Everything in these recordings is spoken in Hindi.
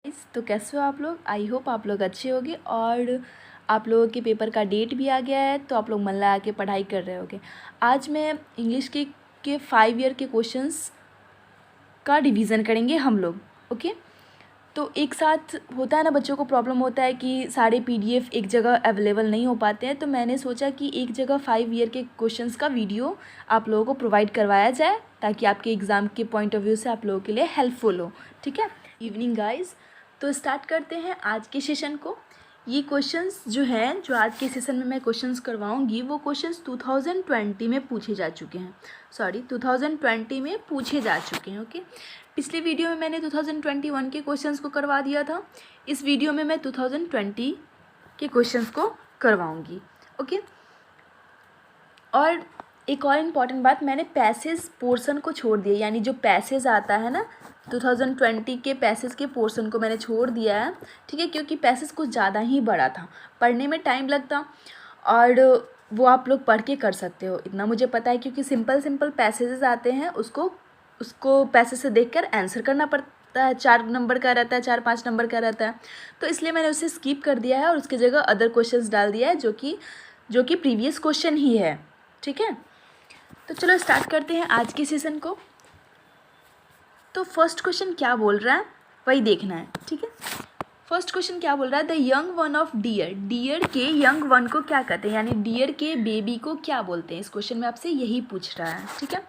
तो कैसे हो आप लोग। आई होप आप लोग अच्छे होंगे और आप लोगों के पेपर का डेट भी आ गया है तो आप लोग मन लगा के पढ़ाई कर रहे होगे। आज मैं इंग्लिश के 5 ईयर के क्वेश्चंस का रिवीजन करेंगे हम लोग। ओके, तो एक साथ होता है ना, बच्चों को प्रॉब्लम होता है कि सारे पीडीएफ एक जगह अवेलेबल नहीं हो पाते हैं, तो मैंने सोचा कि एक जगह 5 ईयर के क्वेश्चंस का वीडियो आप लोगों को प्रोवाइड करवाया जाए ताकि आपके एग्ज़ाम के पॉइंट ऑफ व्यू से आप लोगों के लिए हेल्पफुल हो। ठीक है, इवनिंग गाइज, तो स्टार्ट करते हैं आज के सेशन को। ये क्वेश्चंस जो हैं, जो आज के सेशन में मैं क्वेश्चंस करवाऊंगी, वो क्वेश्चंस 2020 में पूछे जा चुके हैं। 2020 में पूछे जा चुके हैं। ओके, पिछले वीडियो में मैंने 2021 के क्वेश्चंस को करवा दिया था। इस वीडियो में मैं 2020 के क्वेश्चंस को करवाऊंगी। ओके, और एक और इम्पॉर्टेंट बात, मैंने पैसेज पोर्शन को छोड़ दिया, यानी जो पैसेज आता है ना 2020 के पैसेज के पोर्शन को मैंने छोड़ दिया है। ठीक है, क्योंकि पैसेज कुछ ज़्यादा ही बड़ा था, पढ़ने में टाइम लगता और वो आप लोग पढ़ के कर सकते हो, इतना मुझे पता है, क्योंकि सिंपल पैसेजेस आते हैं, उसको पैसेज से देखकर आंसर करना पड़ता है। 4 नंबर का रहता है, 4-5 नंबर का रहता है, तो इसलिए मैंने उसे स्किप कर दिया है और उसकी जगह अदर क्वेश्चंस डाल दिया है जो कि प्रीवियस क्वेश्चन ही है। ठीक है, तो चलो स्टार्ट करते हैं आज के सेशन को। तो फर्स्ट क्वेश्चन क्या बोल रहा है वही देखना है। ठीक है, फर्स्ट क्वेश्चन क्या बोल रहा है, the young one of dear, dear के यंग वन को क्या कहते हैं, यानी डियर के बेबी को क्या बोलते हैं। इस क्वेश्चन में आपसे यही पूछ रहा है। ठीक है,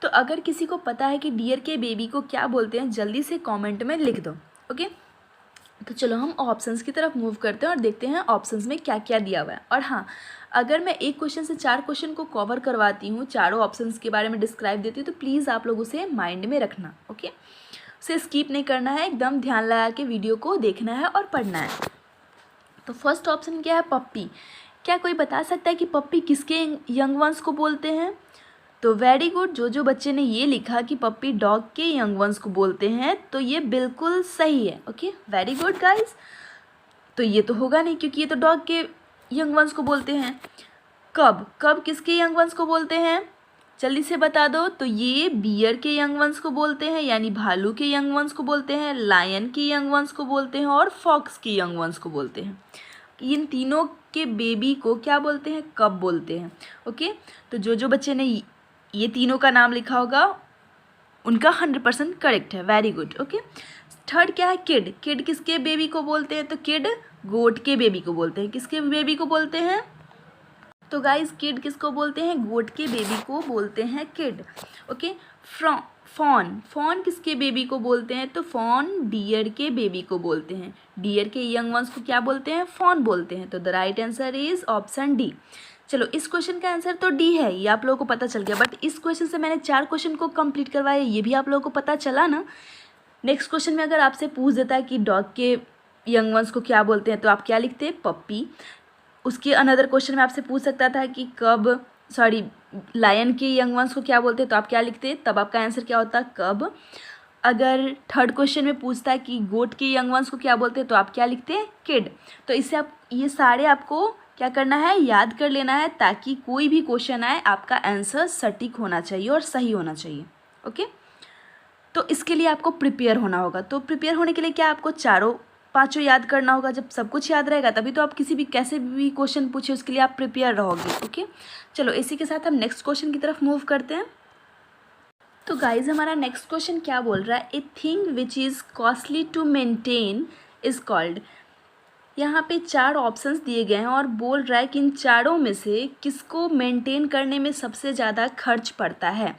तो अगर किसी को पता है कि डियर के बेबी को क्या बोलते हैं, जल्दी से कमेंट में लिख दो। ओके, तो चलो हम ऑप्शंस की तरफ मूव करते हैं और देखते हैं ऑप्शंस में क्या क्या दिया हुआ है। और हाँ, अगर मैं एक क्वेश्चन से 4 क्वेश्चन को कवर करवाती हूँ, चारों ऑप्शंस के बारे में डिस्क्राइब देती हूँ, तो प्लीज़ आप लोग उसे माइंड में रखना। ओके, उसे स्किप नहीं करना है, एकदम ध्यान लगा के वीडियो को देखना है और पढ़ना है। तो फर्स्ट ऑप्शन क्या है, पप्पी। क्या कोई बता सकता है कि पप्पी किसके यंग वंस को बोलते हैं? तो वेरी गुड, जो बच्चे ने ये लिखा कि पप्पी डॉग के यंग वंस को बोलते हैं, तो ये बिल्कुल सही है। Okay, very good guys. तो ये तो होगा नहीं, क्योंकि ये तो डॉग के यंग वंस को बोलते हैं। कब किसके यंग वंस को बोलते हैं, जल्दी से बता दो। तो ये बियर के यंग वंस को बोलते हैं, यानी भालू के यंग वंस को बोलते हैं, लायन के यंग वंस को बोलते हैं और फॉक्स के यंग वंस को बोलते हैं। इन तीनों के बेबी को क्या बोलते हैं, कब बोलते हैं। ओके, तो जो बच्चे ने ये तीनों का नाम लिखा होगा उनका 100% करेक्ट है। Very good. ओके, थर्ड क्या है, किड। किड किसके बेबी को बोलते हैं? तो किड गोट के बेबी को बोलते हैं। किसके बेबी को बोलते हैं? तो गाइस, किड किसको बोलते हैं? गोट के बेबी को बोलते हैं किड। ओके, फॉन किसके बेबी को बोलते हैं? तो फॉन डियर के बेबी को बोलते हैं। डियर के यंग वंस को क्या बोलते हैं? फॉन बोलते हैं। तो the right answer is option D. चलो, इस क्वेश्चन का आंसर तो डी है, ये आप लोगों को पता चल गया, बट इस क्वेश्चन से मैंने 4 क्वेश्चन को कंप्लीट करवाया, ये भी आप लोगों को पता चला ना। नेक्स्ट क्वेश्चन में अगर आपसे पूछ देता है कि डॉग के यंग वंस को क्या बोलते हैं, तो आप क्या लिखते हैं? पप्पी। उसके अनदर क्वेश्चन में आपसे पूछ सकता था कि लायन के यंग वंस को क्या बोलते हैं, तो आप क्या लिखते? तब आपका आंसर क्या होता? कब। अगर थर्ड क्वेश्चन में पूछता है कि गोट के यंग वंस को क्या बोलते हैं, तो आप क्या लिखते हैं? किड। तो इससे आप ये सारे आपको क्या करना है, याद कर लेना है, ताकि कोई भी क्वेश्चन आए आपका आंसर सटीक होना चाहिए और सही होना चाहिए। ओके, तो इसके लिए आपको प्रिपेयर होना होगा। तो प्रिपेयर होने के लिए क्या, आपको 4-5 याद करना होगा। जब सब कुछ याद रहेगा तभी तो आप कैसे भी क्वेश्चन पूछे उसके लिए आप प्रिपेयर रहोगे। ओके, चलो इसी के साथ हम नेक्स्ट क्वेश्चन की तरफ मूव करते हैं। तो गाइज, हमारा नेक्स्ट क्वेश्चन क्या बोल रहा है, a thing which is costly to maintain is called. यहाँ पे 4 ऑप्शंस दिए गए हैं और बोल रहा है कि इन चारों में से किसको मेंटेन करने में सबसे ज़्यादा खर्च पड़ता है।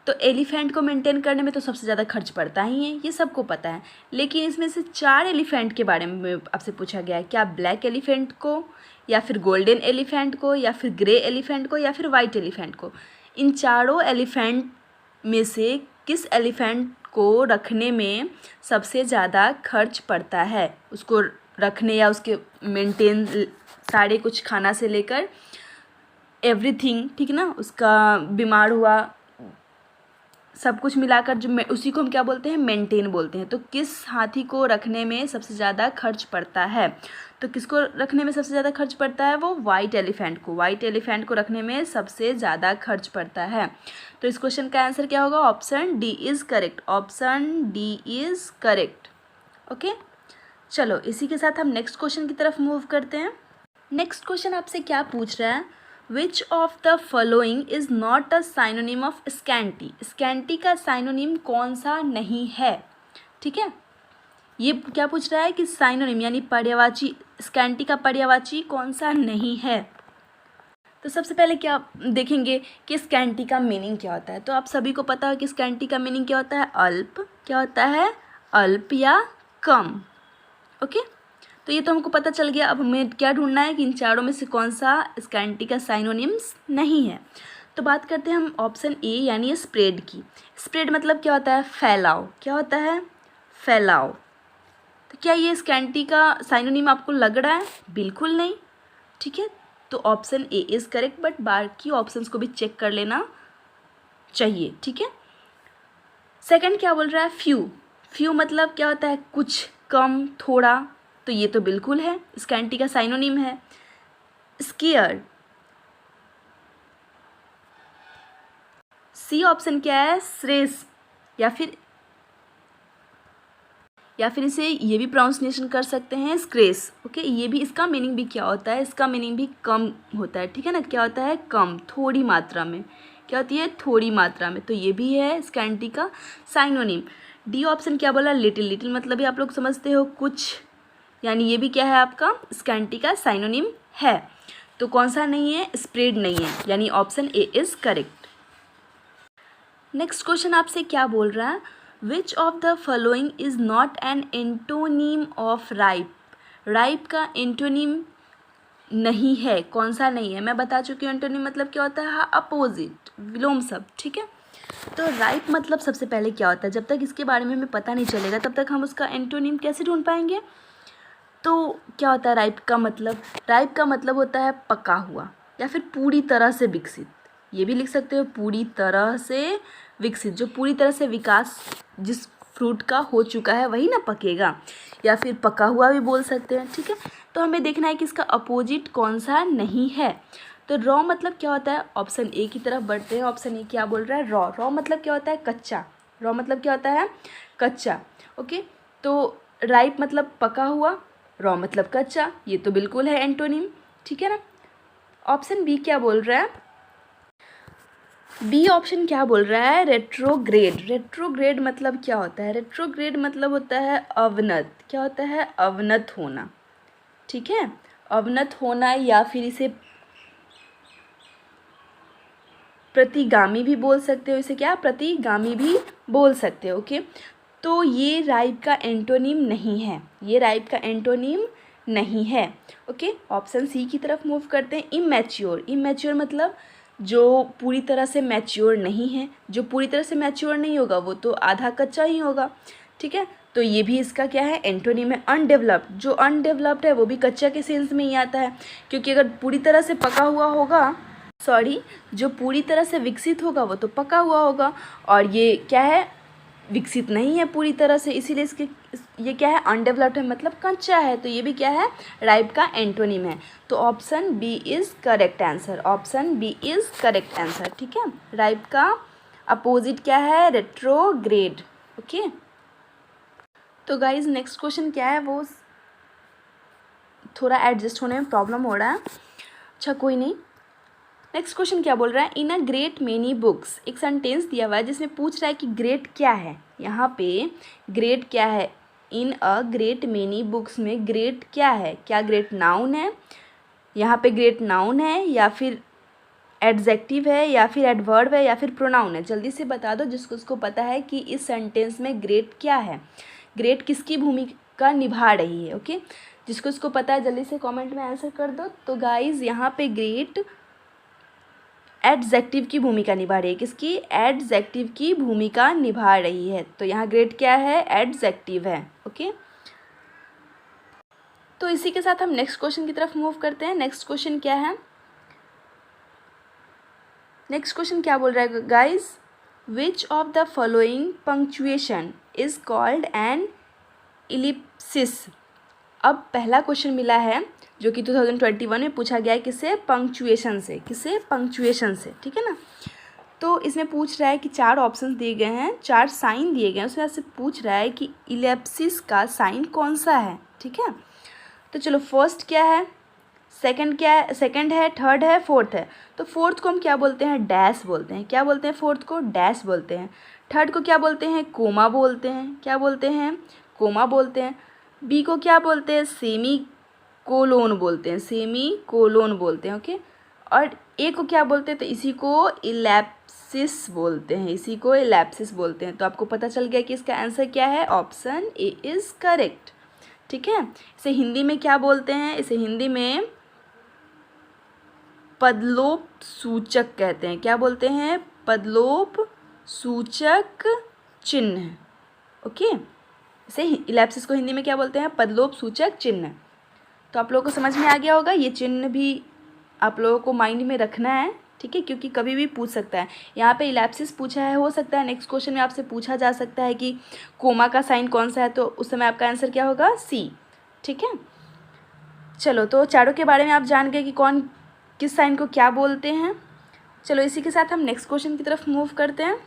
तो एलिफेंट को मेंटेन करने में तो सबसे ज़्यादा खर्च पड़ता ही है, ये सबको पता है, लेकिन इसमें से 4 एलिफेंट के बारे में आपसे पूछा गया है। क्या ब्लैक एलिफेंट को, या फिर गोल्डन एलिफेंट को, या फिर ग्रे एलिफेंट को, या फिर वाइट एलिफेंट को। इन चारों एलिफेंट में से किस एलिफेंट को रखने में सबसे ज़्यादा खर्च पड़ता है, उसको रखने या उसके मेंटेन, सारे कुछ खाना से लेकर एवरीथिंग, ठीक ना, उसका बीमार हुआ सब कुछ मिलाकर जो उसी को हम क्या बोलते हैं, मेंटेन बोलते हैं। तो किस हाथी को रखने में सबसे ज़्यादा खर्च पड़ता है? तो किसको रखने में सबसे ज़्यादा खर्च पड़ता है? वो वाइट एलिफेंट को। वाइट एलिफेंट को रखने में सबसे ज़्यादा खर्च पड़ता है। तो इस क्वेश्चन का आंसर क्या होगा? Option D is correct. Option D is correct. Okay, चलो इसी के साथ हम नेक्स्ट क्वेश्चन की तरफ मूव करते हैं। नेक्स्ट क्वेश्चन आपसे क्या पूछ रहा है, which of the following is not a synonym of scanty. Scanty का साइनोनिम कौन सा नहीं है, ठीक है। ये क्या पूछ रहा है कि साइनोनिम यानी पर्यायवाची, स्कैंटी का पर्यायवाची कौन सा नहीं है। तो सबसे पहले क्या देखेंगे कि स्कैंटी का मीनिंग क्या होता है। तो आप सभी को पता है कि स्कैंटी का मीनिंग क्या होता है, अल्प। क्या होता है, अल्प या कम। ओके, तो ये तो हमको पता चल गया। अब हमें क्या ढूंढना है कि इन चारों में से कौन सा स्कैंटी का साइनोनिम्स नहीं है। तो बात करते हैं हम ऑप्शन ए यानी स्प्रेड की। स्प्रेड मतलब क्या होता है, फैलाव। क्या होता है, फैलाव। तो क्या ये स्कैंटी का साइनोनिम आपको लग रहा है, बिल्कुल नहीं, ठीक है। तो option A is correct, but बाकी ऑप्शंस को भी चेक कर लेना चाहिए, ठीक है। सेकंड क्या बोल रहा है, फ्यू। फ्यू मतलब क्या होता है, कुछ, कम, थोड़ा। तो ये तो बिल्कुल है, स्कैंटी का साइनोनिम है। स्केयर्ड, सी ऑप्शन क्या है, श्रेष्ठ, या फिर इसे ये भी प्रोनाउंसिएशन कर सकते हैं स्क्रेस। ओके, ये भी, इसका मीनिंग भी क्या होता है, इसका मीनिंग भी कम होता है, ठीक है ना। क्या होता है, कम, थोड़ी मात्रा में। क्या होती है, थोड़ी मात्रा में। तो ये भी है स्कैंटी का साइनोनिम। डी ऑप्शन क्या बोला, लिटिल। लिटिल मतलब भी आप लोग समझते हो, कुछ, यानी ये भी क्या है, आपका स्कैंटी का साइनोनिम है। तो कौन सा नहीं है, स्प्रेड नहीं है, यानी option A is correct. Next question आपसे क्या बोल रहा है, which of the following is not an antonym of ripe. Ripe का एंटोनीम नहीं है, कौन सा नहीं है, मैं बता चुकी हूँ। एंटोनीम मतलब क्या होता है, अपोजिट, विलोम शब्द, ठीक है। तो राइप मतलब सबसे पहले क्या होता है, जब तक इसके बारे में हमें पता नहीं चलेगा तब तक हम उसका एंटोनीम कैसे ढूंढ पाएंगे। तो क्या होता है राइप का मतलब, राइप का मतलब होता है पका हुआ या फिर पूरी तरह से विकसित। ये भी लिख सकते हो, पूरी तरह से विकसित, जो पूरी तरह से विकास जिस फ्रूट का हो चुका है वही ना पकेगा, या फिर पका हुआ भी बोल सकते हैं, ठीक है। तो हमें देखना है कि इसका अपोजिट कौन सा नहीं है। तो रॉ मतलब क्या होता है, ऑप्शन ए की तरफ बढ़ते हैं। ऑप्शन ए क्या बोल रहा है, रॉ। रॉ मतलब क्या होता है, कच्चा। रॉ मतलब क्या होता है, कच्चा। ओके, तो राइप मतलब पका हुआ, रॉ मतलब कच्चा, ये तो बिल्कुल है एंटोनिम, ठीक है ना। ऑप्शन बी क्या बोल रहा है, बी ऑप्शन क्या बोल रहा है, रेट्रोग्रेड। रेट्रोग्रेड मतलब क्या होता है, रेट्रोग्रेड मतलब होता है अवनत। क्या होता है, अवनत होना, ठीक है। अवनत होना, या फिर इसे प्रतिगामी भी बोल सकते हो। इसे क्या, प्रतिगामी भी बोल हो, ओके। तो ये राइप का एंटोनिम नहीं है, ये राइप का एंटोनिम नहीं है, ओके। ऑप्शन सी की तरफ मूव करते हैं, इमैच्योर। इमैच्योर मतलब जो पूरी तरह से मैच्योर नहीं है। जो पूरी तरह से मैच्योर नहीं होगा वो तो आधा कच्चा ही होगा, ठीक है। तो ये भी इसका क्या है, एंटोनिम है। अनडेवलप्ड, जो अनडेवलप्ड है वो भी कच्चा के सेंस में ही आता है, क्योंकि अगर पूरी तरह से पका हुआ होगा, जो पूरी तरह से विकसित होगा वो तो पका हुआ होगा, और ये क्या है, विकसित नहीं है पूरी तरह से, इसीलिए इसके ये क्या है, अनडेवलप्ड है, मतलब कच्चा है। तो ये भी क्या है, राइप का एंटोनिम है। तो option B is correct answer. Option B is correct answer, ठीक है। राइप का अपोजिट क्या है, रेट्रोग्रेड, ओके। तो गाइज नेक्स्ट क्वेश्चन क्या है, वो थोड़ा एडजस्ट होने में प्रॉब्लम हो रहा है, अच्छा कोई नहीं। नेक्स्ट क्वेश्चन क्या बोल रहा है, इन अ ग्रेट मेनी बुक्स। एक सेंटेंस दिया हुआ है जिसमें पूछ रहा है कि ग्रेट क्या है। यहाँ पे ग्रेट क्या है, इन अ ग्रेट मेनी बुक्स में ग्रेट क्या है, क्या ग्रेट नाउन है, यहाँ पे ग्रेट नाउन है या फिर एडजेक्टिव है या फिर एडवर्ब है या फिर प्रोनाउन है। जल्दी से बता दो जिसको उसको पता है कि इस सेंटेंस में ग्रेट क्या है, ग्रेट किसकी भूमिका निभा रही है, ओके। जिसको उसको पता है जल्दी से कमेंट में आंसर कर दो। तो गाइज यहाँ पे ग्रेट एडजेक्टिव की भूमिका निभा रही है, किसकी, एडजेक्टिव की भूमिका निभा रही है। तो यहाँ ग्रेट क्या है, एडजेक्टिव है, ओके। तो इसी के साथ हम नेक्स्ट क्वेश्चन की तरफ मूव करते हैं। नेक्स्ट क्वेश्चन क्या है, नेक्स्ट क्वेश्चन क्या बोल रहा है guys, which of the following punctuation is called an ellipsis. अब पहला क्वेश्चन मिला है जो कि 2021 में पूछा गया है, किससे, पंक्चुएशन से, किससे, पंक्चुएशन से, ठीक है ना। तो इसमें पूछ रहा है कि 4 ऑप्शन दिए गए हैं, 4 साइन दिए गए हैं, उसमें से पूछ रहा है कि इलिप्सिस का साइन कौन सा है। ठीक है, तो चलो फर्स्ट क्या है, सेकंड क्या है, सेकंड है, थर्ड है, फोर्थ है। तो फोर्थ को हम क्या बोलते हैं, डैश बोलते हैं। क्या बोलते हैं, फोर्थ को डैश बोलते हैं। थर्ड को क्या बोलते हैं, कोमा बोलते हैं। क्या बोलते हैं, कोमा बोलते हैं। बी को क्या बोलते हैं, सेमी कोलोन बोलते हैं, सेमी कोलोन बोलते हैं। ओके, और ए को क्या बोलते हैं, तो इसी को इलैप्सिस बोलते हैं, इसी को इलैप्सिस बोलते हैं। तो आपको पता चल गया कि इसका आंसर क्या है, ऑप्शन ए इज़ करेक्ट। ठीक है, इसे हिंदी में क्या बोलते हैं, इसे हिंदी में पदलोप सूचक कहते हैं। क्या बोलते हैं, पदलोप सूचक चिन्ह। ओके, इसे इलैप्सिस को हिंदी में क्या बोलते हैं, पदलोप सूचक चिन्ह। तो आप लोगों को समझ में आ गया होगा, ये चिन्ह भी आप लोगों को माइंड में रखना है। ठीक है, क्योंकि कभी भी पूछ सकता है। यहाँ पे इलैप्सिस पूछा है, हो सकता है नेक्स्ट क्वेश्चन में आपसे पूछा जा सकता है कि कोमा का साइन कौन सा है, तो उस समय आपका आंसर क्या होगा, सी। ठीक है, चलो तो चारों के बारे में आप जान गए कि कौन किस साइन को क्या बोलते हैं। चलो इसी के साथ हम नेक्स्ट क्वेश्चन की तरफ मूव करते हैं।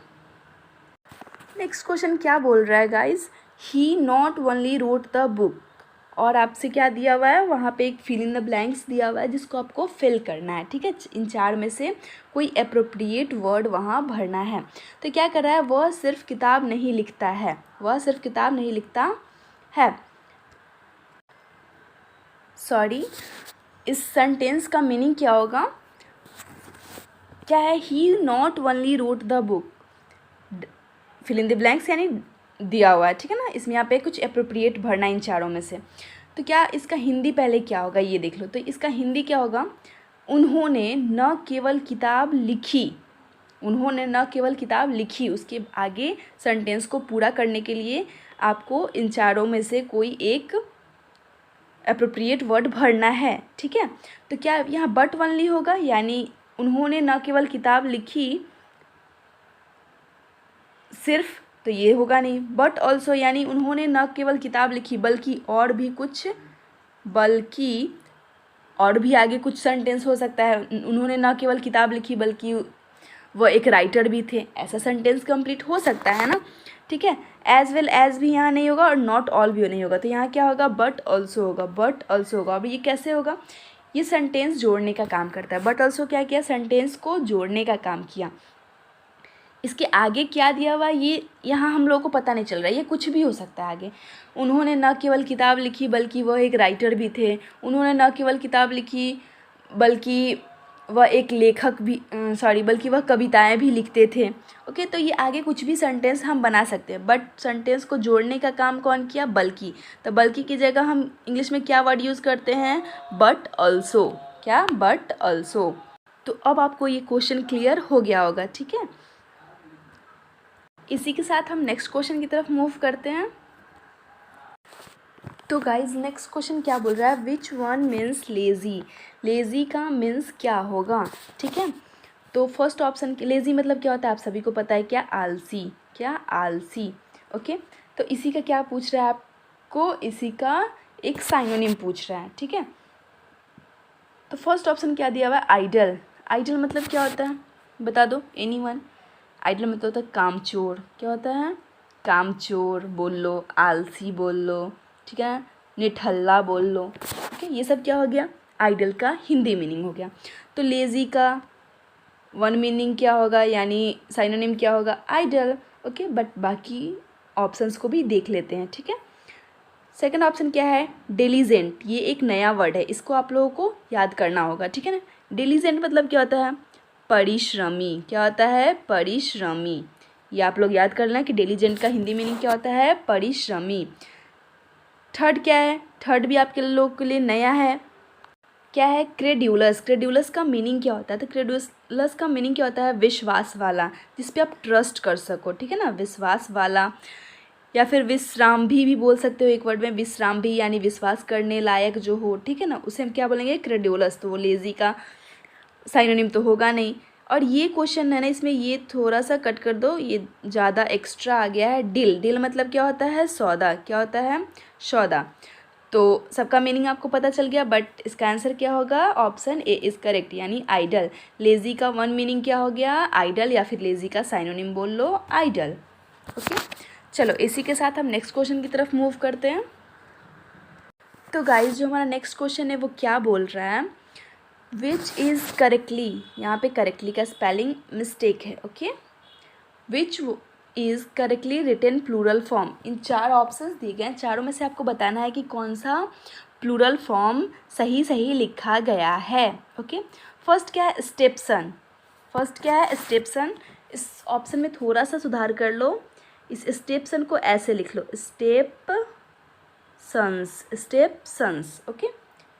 नेक्स्ट क्वेश्चन क्या बोल रहा है guys, he not only wrote the book, और आपसे क्या दिया हुआ है, वहाँ पे एक फिल इन द ब्लैंक्स दिया हुआ है जिसको आपको फिल करना है। ठीक है, इन 4 में से कोई अप्रोप्रिएट वर्ड वहाँ भरना है। तो क्या कर रहा है, वह सिर्फ किताब नहीं लिखता है, वह सिर्फ किताब नहीं लिखता है। सॉरी, इस सेंटेंस का मीनिंग क्या होगा, क्या है, he not only wrote the book, fill in the blanks यानी दिया हुआ है। ठीक है ना, इसमें यहाँ पे कुछ अप्रोप्रिएट भरना इन 4 में से। तो क्या इसका हिंदी पहले क्या होगा, ये देख लो। तो इसका हिंदी क्या होगा, उन्होंने न केवल किताब लिखी, उन्होंने न केवल किताब लिखी। उसके आगे सेंटेंस को पूरा करने के लिए आपको इन 4 में से कोई एक अप्रोप्रिएट वर्ड भरना है। ठीक है, तो क्या यहाँ बट ओनली होगा, यानी उन्होंने न केवल किताब लिखी सिर्फ, तो ये होगा नहीं। बट ऑल्सो यानी उन्होंने न केवल किताब लिखी बल्कि और भी कुछ, बल्कि और भी आगे कुछ सेंटेंस हो सकता है, उन्होंने न केवल किताब लिखी बल्कि वह एक राइटर भी थे, ऐसा सेंटेंस कंप्लीट हो सकता है ना। ठीक है, एज वेल एज भी यहाँ नहीं होगा और नॉट ऑल भी नहीं होगा। तो यहाँ क्या होगा, बट ऑल्सो होगा, बट ऑल्सो होगा। अब ये कैसे होगा, ये सेंटेंस जोड़ने का काम करता है। बट ऑल्सो क्या किया, सेंटेंस को जोड़ने का काम किया। इसके आगे क्या दिया हुआ, ये यहाँ हम लोगों को पता नहीं चल रहा है, ये कुछ भी हो सकता है आगे। उन्होंने न केवल किताब लिखी बल्कि वह एक राइटर भी थे, उन्होंने न केवल किताब लिखी बल्कि वह एक लेखक भी, बल्कि वह कविताएं भी लिखते थे। ओके, तो ये आगे कुछ भी सेंटेंस हम बना सकते हैं, बट सेंटेंस को जोड़ने का काम कौन किया, बल्कि। तो बल्कि की जगह हम इंग्लिश में क्या वर्ड यूज़ करते हैं, बट ऑल्सो। क्या, बट ऑल्सो। तो अब आपको ये क्वेश्चन क्लियर हो गया होगा। ठीक है, इसी के साथ हम नेक्स्ट क्वेश्चन की तरफ मूव करते हैं। तो गाइज नेक्स्ट क्वेश्चन क्या बोल रहा है, which one means lazy, lazy का मीन्स क्या होगा। ठीक है, तो फर्स्ट ऑप्शन लेज़ी मतलब क्या होता है, आप सभी को पता है, क्या, आलसी। क्या, आलसी। ओके, तो इसी का क्या पूछ रहा है आपको, इसी का एक साइनोनिम पूछ रहा है। ठीक है, तो फर्स्ट ऑप्शन क्या दिया हुआ है, आइडल। आइडल मतलब क्या होता है, बता दो, एनीवन। आइडल मतलब होता है कामचोर। क्या होता है, कामचोर बोल लो, आलसी बोल लो, ठीक है, निठल्ला बोल लो। ओके, ये सब क्या हो गया, आइडल का हिंदी मीनिंग हो गया। तो लेज़ी का वन मीनिंग क्या होगा, यानी साइनोनिम क्या होगा, आइडल। ओके, बट बाकी ऑप्शंस को भी देख लेते हैं। ठीक है, सेकंड ऑप्शन क्या है, डिलीजेंट। ये एक नया वर्ड है, इसको आप लोगों को याद करना होगा। ठीक है ना, डिलीजेंट मतलब क्या होता है, परिश्रमी। क्या होता है, परिश्रमी। ये आप लोग याद कर लें कि डिलीजेंट का हिंदी मीनिंग क्या होता है, परिश्रमी। थर्ड क्या है, थर्ड भी आपके लोग के लिए नया है, क्या है, क्रेड्यूलस। क्रेड्यूलस का मीनिंग क्या होता है, तो क्रेड्यूलस का मीनिंग क्या होता है, विश्वास वाला, जिस पे आप ट्रस्ट कर सको। ठीक है ना, विश्वास वाला, या फिर विश्राम भी बोल सकते हो एक वर्ड में, विश्राम भी यानी विश्वास करने लायक जो हो। ठीक है ना, उसे हम क्या बोलेंगे, क्रेड्यूलस। तो वो लेज़ी का साइनोनिम तो होगा नहीं। और ये क्वेश्चन है ना, इसमें ये थोड़ा सा कट कर दो, ये ज़्यादा एक्स्ट्रा आ गया है। डिल, डिल मतलब क्या होता है, सौदा। क्या होता है, सौदा। तो सबका मीनिंग आपको पता चल गया, बट इसका आंसर क्या होगा? ऑप्शन ए इज़ करेक्ट, यानी आइडल। लेज़ी का वन मीनिंग क्या हो गया? आइडल, या फिर लेज़ी का साइनोनिम बोल लो आइडल। ओके, चलो इसी के साथ हम नेक्स्ट क्वेश्चन की तरफ मूव करते हैं। तो गाइस जो हमारा नेक्स्ट क्वेश्चन है वो क्या बोल रहा है? विच इज़ करेक्टली, यहाँ पे करेक्टली का स्पेलिंग मिस्टेक है। Okay, which is correctly written plural form. इन 4 ऑप्शंस दिए गए हैं, चारों में से आपको बताना है कि कौन सा प्लूरल फॉर्म सही लिखा गया है। ओके, फर्स्ट क्या है? स्टेपसन। फर्स्ट क्या है? स्टेपसन। इस ऑप्शन में थोड़ा सा सुधार कर लो, इस स्टेपसन को ऐसे लिख लो, स्टेप सन्स। ओके,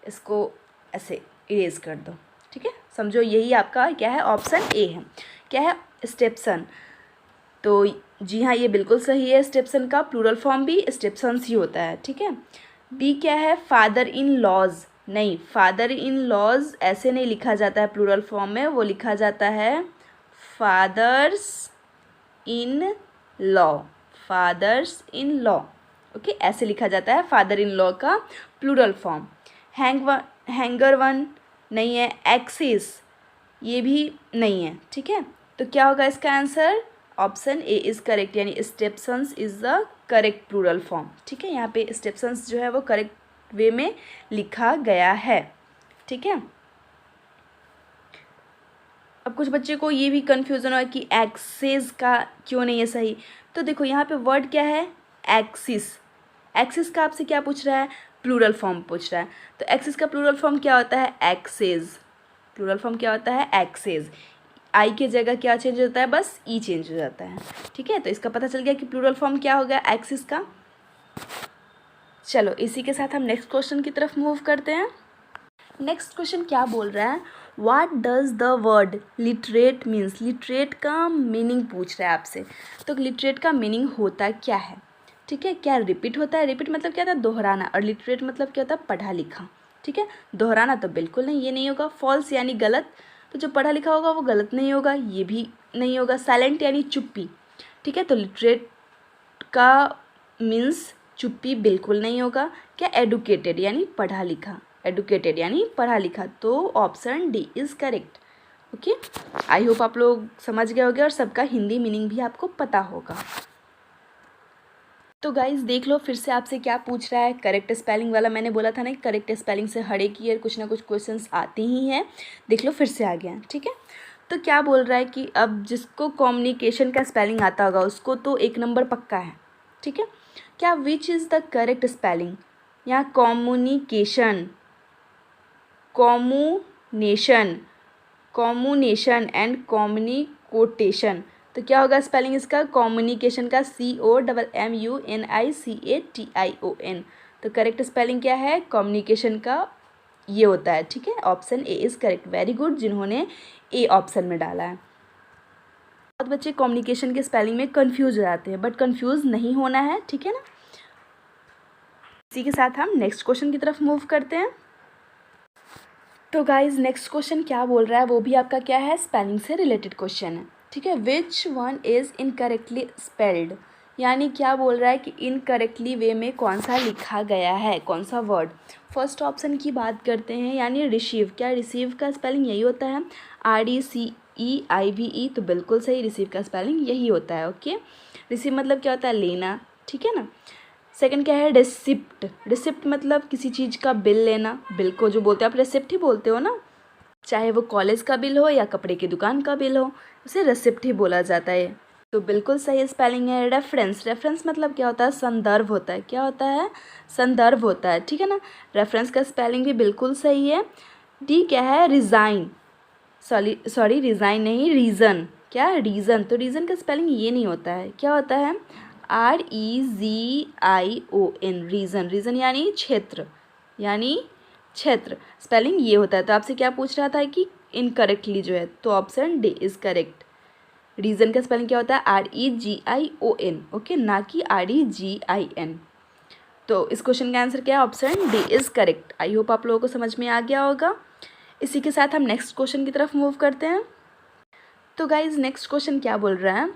इसको ऐसे इरेज कर दो, ठीक है। समझो यही आपका क्या है? ऑप्शन ए है। क्या है? स्टेपसन। तो जी हाँ, ये बिल्कुल सही है। स्टेपसन का प्लूरल फॉर्म भी स्टेपसन्स ही होता है, ठीक है। बी क्या है? Father in laws. नहीं, फादर इन लॉज ऐसे नहीं लिखा जाता है प्लूरल फॉर्म में, वो लिखा जाता है fathers in law. Fathers in law, okay, ऐसे लिखा जाता है फादर इन लॉ का प्लूरल फॉर्म। हैंगर वन नहीं है। एक्सिस ये भी नहीं है, ठीक है। तो क्या होगा इसका answer? Option A is correct, यानी stepsons is the correct plural form, ठीक है। यहाँ पे स्टेपसन्स जो है वो करेक्ट वे में लिखा गया है, ठीक है। अब कुछ बच्चे को ये भी कन्फ्यूज़न हो कि एक्सिस का क्यों नहीं है सही। तो देखो यहाँ पे वर्ड क्या है? एक्सिस। एक्सिस का आपसे क्या पूछ रहा है? प्लूरल फॉर्म पूछ रहा है। तो एक्सिस का प्लूरल फॉर्म क्या होता है? एक्सेस। प्लूरल फॉर्म क्या होता है? एक्सेस। आई के जगह क्या चेंज होता है? बस ई चेंज हो जाता है, ठीक है। तो इसका पता चल गया कि प्लूरल फॉर्म क्या हो गया? एक्सिस का। चलो इसी के साथ हम नेक्स्ट क्वेश्चन की तरफ मूव करते हैं। नेक्स्ट क्वेश्चन क्या बोल रहा है? What does the word literate means. Literate का मीनिंग पूछ रहा है आपसे। तो लिटरेट का मीनिंग होता क्या है, ठीक है। क्या रिपीट होता है? रिपीट मतलब क्या होता है? दोहराना। और लिटरेट मतलब क्या होता है? पढ़ा लिखा, ठीक है। दोहराना तो बिल्कुल नहीं, ये नहीं होगा। फॉल्स यानी गलत, तो जो पढ़ा लिखा होगा वो गलत नहीं होगा, ये भी नहीं होगा। साइलेंट यानी चुप्पी, ठीक है। तो लिटरेट का मीन्स चुप्पी बिल्कुल नहीं होगा। क्या? एडुकेटेड यानी पढ़ा लिखा। एडुकेटेड यानी पढ़ा लिखा। तो option D is correct. Okay, I hope आप लोग समझ गए होंगे और सबका हिंदी मीनिंग भी आपको पता होगा। तो गाइज देख लो फिर से आपसे क्या पूछ रहा है। करेक्ट स्पेलिंग वाला मैंने बोला था ना, करेक्ट स्पेलिंग से हर एक ईयर कुछ ना कुछ क्वेश्चंस आते ही हैं। देख लो फिर से आ गया, ठीक है। तो क्या बोल रहा है कि अब जिसको कम्युनिकेशन का स्पेलिंग आता होगा उसको तो 1 नंबर पक्का है, ठीक है। क्या? विच इज़ द करेक्ट स्पेलिंग। यहाँ कम्युनिकेशन, कॉम्युनेशन एंड कम्युनिकोटेशन। तो क्या होगा स्पेलिंग इसका? कम्युनिकेशन का COMMUNICATION। तो करेक्ट स्पेलिंग क्या है? कम्युनिकेशन का ये होता है, ठीक है। Option A is correct. Very good जिन्होंने ए ऑप्शन में डाला है। बहुत बच्चे कम्युनिकेशन के स्पेलिंग में कंफ्यूज हो जाते हैं, बट कंफ्यूज नहीं होना है, ठीक है ना। इसी के साथ हम नेक्स्ट क्वेश्चन की तरफ मूव करते हैं। तो गाइज नेक्स्ट क्वेश्चन क्या बोल रहा है वो भी आपका क्या है? स्पेलिंग से रिलेटेड क्वेश्चन है, ठीक है। Which one is incorrectly spelled, यानी क्या बोल रहा है कि इनकरेक्टली वे में कौन सा लिखा गया है, कौन सा वर्ड। फर्स्ट ऑप्शन की बात करते हैं, यानी रिसीव। क्या रिसीव का स्पेलिंग यही होता है? RECEIVE। तो बिल्कुल सही, रिसीव का स्पेलिंग यही होता है, ओके। रिसीव मतलब क्या होता है? लेना, ठीक है ना। सेकंड क्या है? रिसिप्ट। रिसिप्ट मतलब किसी चीज़ का बिल लेना। बिल को जो बोलते हैं आप रिसिप्ट ही बोलते हो ना, चाहे वो कॉलेज का बिल हो या कपड़े की दुकान का बिल हो, उसे रिसिप्ट ही बोला जाता है। तो बिल्कुल सही स्पेलिंग है। रेफरेंस। रेफरेंस मतलब क्या होता है? संदर्भ होता है। क्या होता है? संदर्भ होता है, ठीक है ना। रेफरेंस का स्पेलिंग भी बिल्कुल सही है। डी क्या है? रिज़ाइन। सॉरी रिज़ाइन नहीं, रीज़न। क्या? रीज़न। तो रीज़न का स्पेलिंग ये नहीं होता है, क्या होता है? REZION, reason. रीज़न यानी क्षेत्र, यानी क्षेत्र। स्पेलिंग ये होता है। तो आपसे क्या पूछ रहा था कि इनकरेक्टली जो है, तो option D is correct. Reason का स्पेलिंग क्या होता है? REGION, ओके, ना कि REGIN। तो इस क्वेश्चन का आंसर क्या है? Option D is correct. I hope आप लोगों को समझ में आ गया होगा। इसी के साथ हम नेक्स्ट क्वेश्चन की तरफ मूव करते हैं। तो गाइज नेक्स्ट क्वेश्चन क्या बोल रहा है?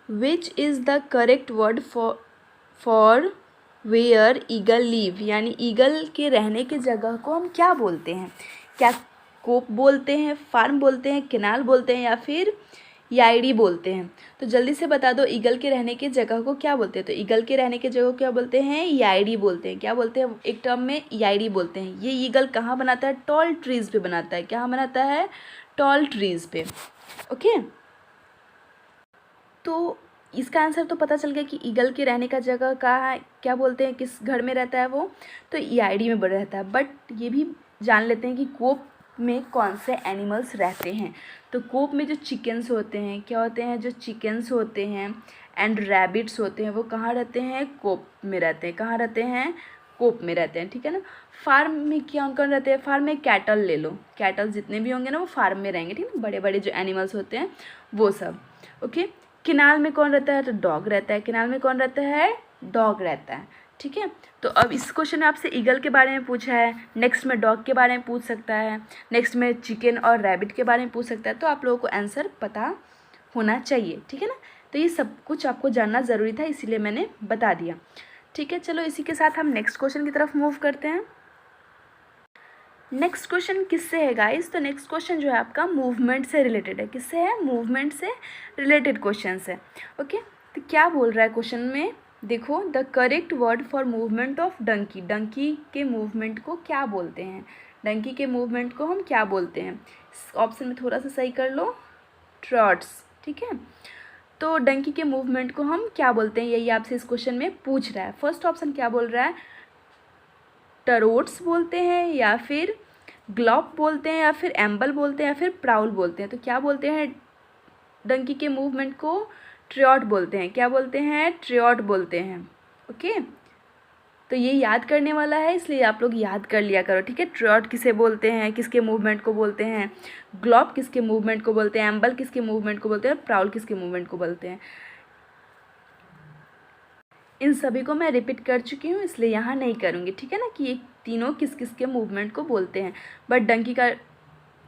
Which is the correct word for where eagle live, यानी ईगल के रहने की जगह को हम क्या बोलते हैं? क्या कोप बोलते हैं, फार्म बोलते हैं, केनाल बोलते हैं या फिर यार्डी बोलते हैं? तो जल्दी से बता दो, ईगल के रहने की जगह को क्या बोलते हैं? तो ईगल के रहने की जगह को क्या बोलते हैं? यार्डी बोलते हैं। क्या बोलते हैं? एक टर्म में यार्डी बोलते हैं। ये ईगल कहाँ बनाता है? टॉल ट्रीज़ पे बनाता है। कहाँ बनाता है? टॉल ट्रीज़ पे। ओके, तो इसका आंसर तो पता चल गया कि ईगल के रहने का जगह कहाँ है, क्या बोलते हैं, किस घर में रहता है वो? तो ईआईडी में रहता है। बट ये भी जान लेते हैं कि कोप में कौन से एनिमल्स रहते हैं। तो कोप में जो चिकन्स होते हैं, क्या होते हैं? जो चिकन्स होते हैं एंड रैबिट्स होते हैं, वो कहाँ रहते हैं? कोप में रहते हैं। कहाँ रहते हैं? कोप में रहते हैं, ठीक है ना। फार्म में क्या कौन रहते हैं? फार्म में कैटल ले लो, कैटल जितने भी होंगे ना वो फार्म में रहेंगे, ठीक है ना, बड़े बड़े जो एनिमल्स होते हैं वो सब। ओके, किनाल में कौन रहता है? तो डॉग रहता है। किनाल में कौन रहता है? डॉग रहता है, ठीक है। तो अब इस क्वेश्चन में आपसे ईगल के बारे में पूछा है, नेक्स्ट में डॉग के बारे में पूछ सकता है, नेक्स्ट में चिकन और रैबिट के बारे में पूछ सकता है। तो आप लोगों को आंसर पता होना चाहिए, ठीक है ना। तो ये सब कुछ आपको जानना ज़रूरी था, इसीलिए मैंने बता दिया, ठीक है। चलो इसी के साथ हम नेक्स्ट क्वेश्चन की तरफ मूव करते हैं। नेक्स्ट क्वेश्चन किससे है गाइस? तो नेक्स्ट क्वेश्चन जो है आपका मूवमेंट से रिलेटेड है। किससे है? मूवमेंट से रिलेटेड क्वेश्चन है। ओके, तो क्या बोल रहा है क्वेश्चन में? देखो, the correct word for movement of donkey, donkey के मूवमेंट को क्या बोलते हैं? डंकी के मूवमेंट को हम क्या बोलते हैं? ऑप्शन में थोड़ा सा सही कर लो, ट्रॉट्स, ठीक है। तो डंकी के मूवमेंट को हम क्या बोलते हैं, यही आपसे इस क्वेश्चन में पूछ रहा है। फर्स्ट ऑप्शन क्या बोल रहा है? टरोट्स बोलते हैं या फिर ग्लॉप बोलते हैं या फिर एम्बल बोलते हैं या फिर प्राउल बोलते हैं? तो क्या बोलते हैं? डंकी के मूवमेंट को ट्रियॉट बोलते हैं। क्या बोलते हैं? ट्रियॉट बोलते हैं। ओके, तो ये याद करने वाला है, इसलिए आप लोग याद कर लिया करो, ठीक है। ट्रियॉट किसे बोलते हैं, किसके मूवमेंट को बोलते हैं, ग्लॉप किसके मूवमेंट को बोलते हैं, एम्बल किसके मूवमेंट को बोलते हैं, प्राउल किसके मूवमेंट को बोलते हैं। इन सभी को मैं रिपीट कर चुकी हूँ, इसलिए यहाँ नहीं करूँगी, ठीक है ना, कि ये तीनों किस किस के मूवमेंट को बोलते हैं। बट डंकी का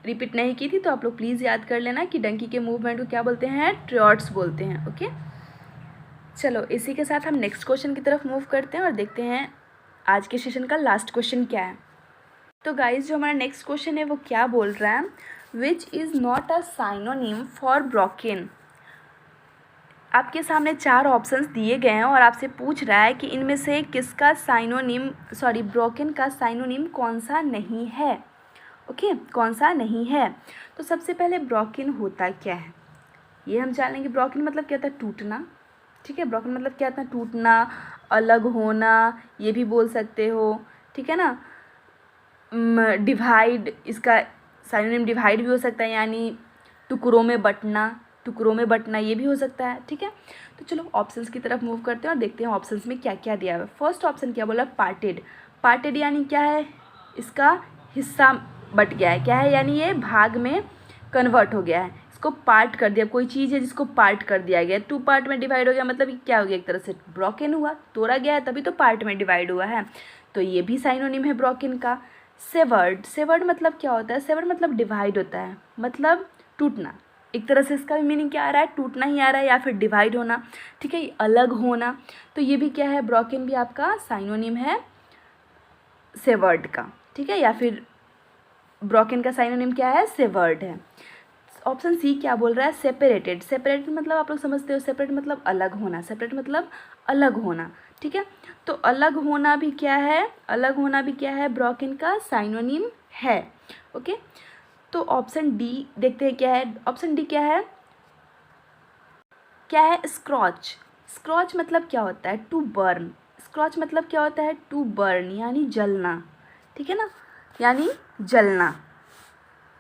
रिपीट नहीं की थी, तो आप लोग प्लीज़ याद कर लेना कि डंकी के मूवमेंट को क्या बोलते हैं? ट्रियॉट्स बोलते हैं। ओके, चलो इसी के साथ हम नेक्स्ट क्वेश्चन की तरफ मूव करते हैं और देखते हैं आज के सेशन का लास्ट क्वेश्चन क्या है। तो गाइज, जो हमारा नेक्स्ट क्वेश्चन है वो क्या बोल रहा है? Which is not a synonym for broken. आपके सामने 4 ऑप्शंस दिए गए हैं और आपसे पूछ रहा है कि इनमें से किसका साइनोनिम, ब्रोकन का साइनोनिम कौन सा नहीं है। ओके, कौन सा नहीं है? तो सबसे पहले ब्रोकन होता क्या है ये हम जान लेंगे। ब्रोकन मतलब क्या होता है? टूटना, ठीक है। ब्रोकन मतलब क्या होता है? टूटना, अलग होना, ये भी बोल सकते हो, ठीक है ना। डिवाइड, इसका साइनोनिम डिवाइड भी हो सकता है, यानी टुकड़ों में बंटना, टुकड़ों में बंटना, ये भी हो सकता है, ठीक है। तो चलो ऑप्शंस की तरफ मूव करते हैं और देखते हैं ऑप्शंस में क्या क्या दिया हुआ है। फर्स्ट ऑप्शन क्या बोला? पार्टेड। पार्टेड यानी क्या है? इसका हिस्सा बट गया है, क्या है? यानी ये भाग में कन्वर्ट हो गया है, इसको पार्ट कर दिया। कोई चीज़ है जिसको पार्ट कर दिया गया, 2 पार्ट में डिवाइड हो गया, मतलब ये क्या हो गया? एक तरह से ब्रोकन हुआ, तोड़ा गया है, तभी तो पार्ट में डिवाइड हुआ है। तो ये भी साइनोनिम है ब्रोकन का। सेवर्ड, सेवर्ड मतलब क्या होता है? सेवर्ड मतलब डिवाइड होता है, मतलब टूटना। एक तरह से इसका भी मीनिंग क्या आ रहा है? टूटना ही आ रहा है या फिर डिवाइड होना, ठीक है, अलग होना। तो ये भी क्या है? ब्रोकन भी आपका साइनोनिम है सेवर्ड का, ठीक है, या फिर ब्रोकन का साइनोनिम क्या है? सेवर्ड है। ऑप्शन सी क्या बोल रहा है? सेपरेटेड। सेपरेटेड मतलब आप लोग समझते हो, सेपरेट मतलब अलग होना, सेपरेट मतलब अलग होना, ठीक है। तो अलग होना भी क्या है? अलग होना भी क्या है? ब्रोकन का साइनोनिम है। ओके, तो ऑप्शन डी देखते हैं क्या है। ऑप्शन डी क्या है? क्या है? स्क्रॉच। स्क्रॉच मतलब क्या होता है? To burn. स्क्रॉच मतलब क्या होता है? टू बर्न, यानी जलना, ठीक है ना, यानी जलना,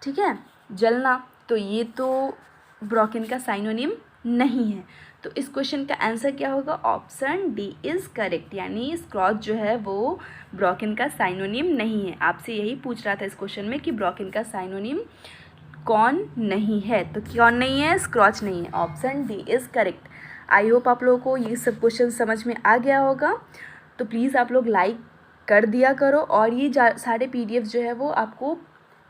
ठीक है, जलना। तो ये तो ब्रोकन का साइनोनिम नहीं है। तो इस क्वेश्चन का आंसर क्या होगा? ऑप्शन डी इज़ करेक्ट, यानी स्क्रॉच जो है वो ब्रोकन का साइनोनिम नहीं है। आपसे यही पूछ रहा था इस क्वेश्चन में कि ब्रोकन का साइनोनिम कौन नहीं है, तो कौन नहीं है? स्क्रॉच नहीं है। Option D is correct. I hope आप लोगों को ये सब क्वेश्चन समझ में आ गया होगा। तो प्लीज़ आप लोग लाइक कर दिया करो, और ये सारे PDF जो है वो आपको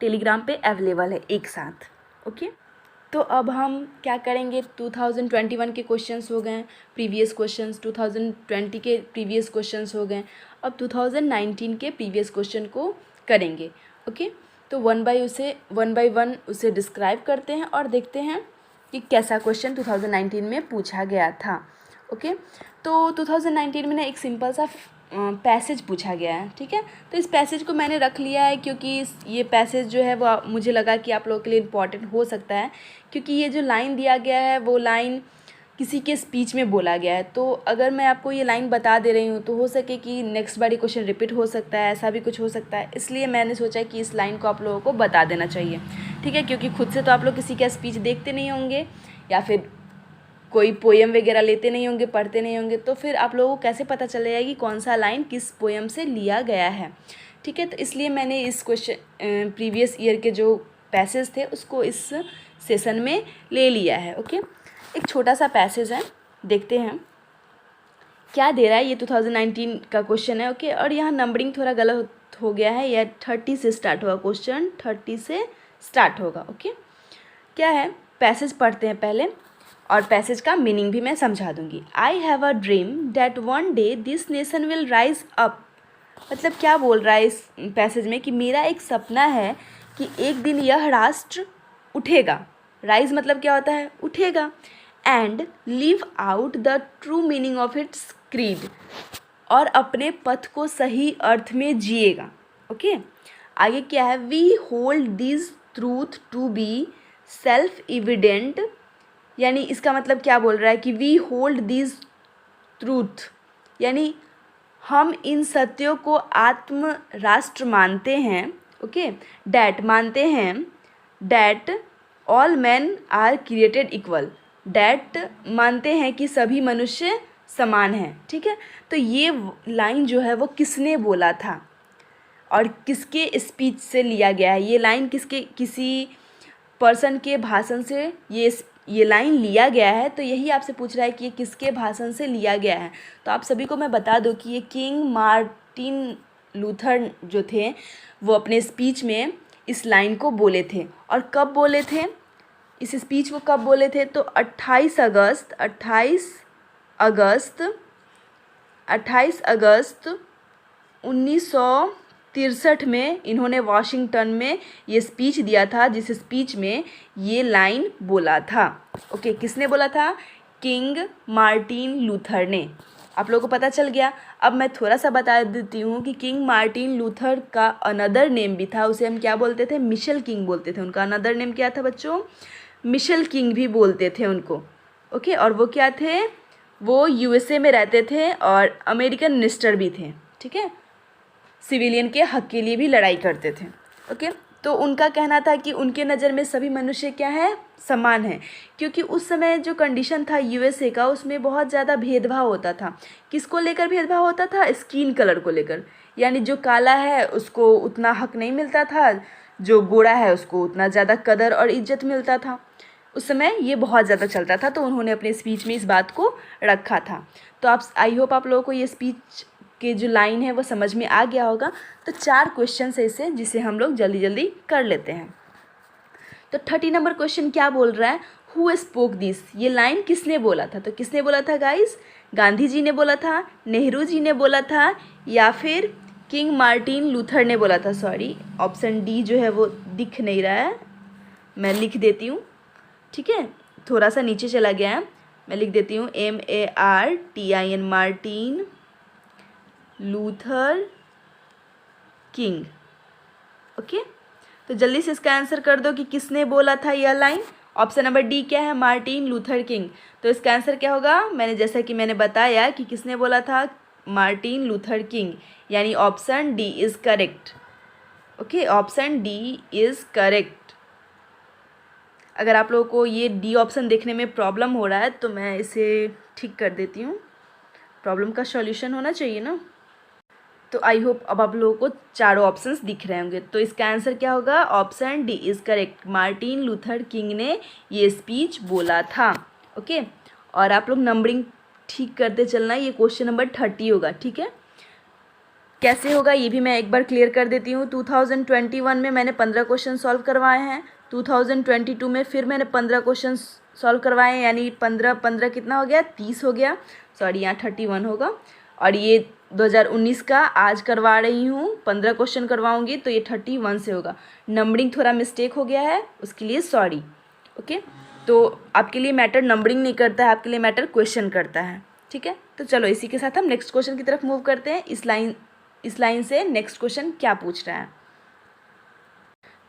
टेलीग्राम पे अवेलेबल है एक साथ। ओके, तो अब हम क्या करेंगे, 2021 के क्वेश्चंस हो गए, प्रीवियस क्वेश्चंस 2020 के प्रीवियस क्वेश्चंस हो गए, अब 2019 के प्रीवियस क्वेश्चन को करेंगे। ओके, तो वन बाय वन उसे डिस्क्राइब करते हैं और देखते हैं कि कैसा क्वेश्चन 2019 में पूछा गया था। ओके, तो 2019 में ना एक सिंपल सा पैसेज पूछा गया है, ठीक है। तो इस पैसेज को मैंने रख लिया है क्योंकि ये पैसेज जो है वो मुझे लगा कि आप लोगों के लिए इम्पॉर्टेंट हो सकता है, क्योंकि ये जो लाइन दिया गया है वो लाइन किसी के स्पीच में बोला गया है। तो अगर मैं आपको ये लाइन बता दे रही हूँ तो हो सके कि नेक्स्ट बारी क्वेश्चन रिपीट हो सकता है, ऐसा भी कुछ हो सकता है, इसलिए मैंने सोचा कि इस लाइन को आप लोगों को बता देना चाहिए, ठीक है। क्योंकि खुद से तो आप लोग किसी का स्पीच देखते नहीं होंगे या फिर कोई पोएम वगैरह लेते नहीं होंगे, पढ़ते नहीं होंगे, तो फिर आप लोगों को कैसे पता चलेगा कि कौन सा लाइन किस पोएम से लिया गया है, ठीक है। तो इसलिए मैंने इस क्वेश्चन प्रीवियस ईयर के जो पैसेज थे उसको इस सेशन में ले लिया है। ओके, एक छोटा सा पैसेज है, देखते हैं क्या दे रहा है। ये 2019 का क्वेश्चन है। ओके, और यहाँ नंबरिंग थोड़ा गलत हो गया है, यह 30 से स्टार्ट होगा, क्वेश्चन 30 से स्टार्ट होगा। ओके, क्या है, पैसेज पढ़ते हैं पहले और पैसेज का मीनिंग भी मैं समझा दूंगी। I have a dream that one day this nation will rise up. मतलब क्या बोल रहा है इस पैसेज में कि मेरा एक सपना है कि एक दिन यह राष्ट्र उठेगा। राइज मतलब क्या होता है, उठेगा। And live out the true meaning of its creed, और अपने पथ को सही अर्थ में जिएगा। ओके, आगे क्या है, we hold this truth to be self evident, यानी इसका मतलब क्या बोल रहा है कि वी होल्ड दिस ट्रूथ, यानी हम इन सत्यों को आत्म राष्ट्र मानते हैं। ओके, डैट मानते हैं, that all man are created equal, that मानते हैं कि सभी मनुष्य समान हैं, ठीक है। तो ये लाइन जो है वो किसने बोला था और किसके स्पीच से लिया गया है, ये लाइन किसी पर्सन के भाषण से ये लाइन लिया गया है। तो यही आपसे पूछ रहा है कि ये किसके भाषण से लिया गया है। तो आप सभी को मैं बता दूं कि ये किंग मार्टिन लूथर जो थे वो अपने स्पीच में इस लाइन को बोले थे। और कब बोले थे, इस स्पीच को कब बोले थे, तो 28 अगस्त 1963 में इन्होंने वाशिंगटन में ये स्पीच दिया था, जिस स्पीच में ये लाइन बोला था। ओके, किसने बोला था, किंग मार्टिन लूथर ने। आप लोगों को पता चल गया। अब मैं थोड़ा सा बता देती हूँ कि किंग मार्टिन लूथर का अनदर नेम भी था, उसे हम क्या बोलते थे, मिशेल किंग बोलते थे। उनका अनदर नेम क्या था बच्चों, मिशेल किंग भी बोलते थे उनको। ओके, और वो क्या थे, वो यूएसए में रहते थे और अमेरिकन मिनिस्टर भी थे, ठीक है। सिविलियन के हक के लिए भी लड़ाई करते थे। ओके, तो उनका कहना था कि उनके नज़र में सभी मनुष्य क्या है, समान है। क्योंकि उस समय जो कंडीशन था यूएसए का, उसमें बहुत ज़्यादा भेदभाव होता था। किसको लेकर भेदभाव होता था, स्किन कलर को लेकर, यानी जो काला है उसको उतना हक नहीं मिलता था, जो गोरा है उसको उतना ज़्यादा कदर और इज्जत मिलता था। उस समय ये बहुत ज़्यादा चलता था, तो उन्होंने अपने स्पीच में इस बात को रखा था। तो आप, आई होप आप लोगों को ये स्पीच के जो लाइन है वो समझ में आ गया होगा। तो 4 क्वेश्चन है इसे, जिसे हम लोग जल्दी जल्दी कर लेते हैं। तो 30 नंबर क्वेश्चन क्या बोल रहा है, हु स्पोक दिस, ये लाइन किसने बोला था। तो किसने बोला था गाइस, गांधी जी ने बोला था, नेहरू जी ने बोला था, या फिर किंग मार्टिन लूथर ने बोला था। सॉरी, ऑप्शन डी जो है वो दिख नहीं रहा है, मैं लिख देती हूँ, ठीक है, थोड़ा सा नीचे चला गया है, मैं लिख देती हूँ, MARTIN, Martin Luther king. Okay, तो जल्दी से इसका आंसर कर दो कि किसने बोला था यह लाइन। ऑप्शन नंबर डी क्या है, मार्टिन लूथर किंग। तो इसका आंसर क्या होगा, जैसा कि मैंने बताया कि किसने बोला था, मार्टिन लूथर किंग, यानी option D is correct. Okay, option D is correct. अगर आप लोगों को ये डी ऑप्शन देखने में प्रॉब्लम हो रहा है तो मैं इसे ठीक कर देती हूँ, प्रॉब्लम का सॉल्यूशन होना चाहिए ना। तो आई होप अब आप लोगों को चारों ऑप्शंस दिख रहे होंगे। तो इसका आंसर क्या होगा, option D is correct, Martin Luther king ने ये स्पीच बोला था। ओके, और आप लोग नंबरिंग ठीक करते चलना, ये क्वेश्चन नंबर 30 होगा, ठीक है। कैसे होगा ये भी मैं एक बार क्लियर कर देती हूँ। 2021 में मैंने 15 क्वेश्चन सॉल्व करवाए हैं, 2022 में फिर मैंने 15 क्वेश्चन सॉल्व करवाए, यानी 15 कितना हो गया, 30 हो गया, सॉरी यहाँ 31 होगा। और ये 2019 का आज करवा रही हूँ, 15 क्वेश्चन करवाऊँगी तो ये 31 से होगा। नंबरिंग थोड़ा मिस्टेक हो गया है, उसके लिए सॉरी। ओके, तो आपके लिए मैटर नंबरिंग नहीं करता है, आपके लिए मैटर क्वेश्चन करता है। ठीक है, तो चलो इसी के साथ हम नेक्स्ट क्वेश्चन की तरफ मूव करते हैं। इस लाइन से नेक्स्ट क्वेश्चन क्या पूछ रहा है।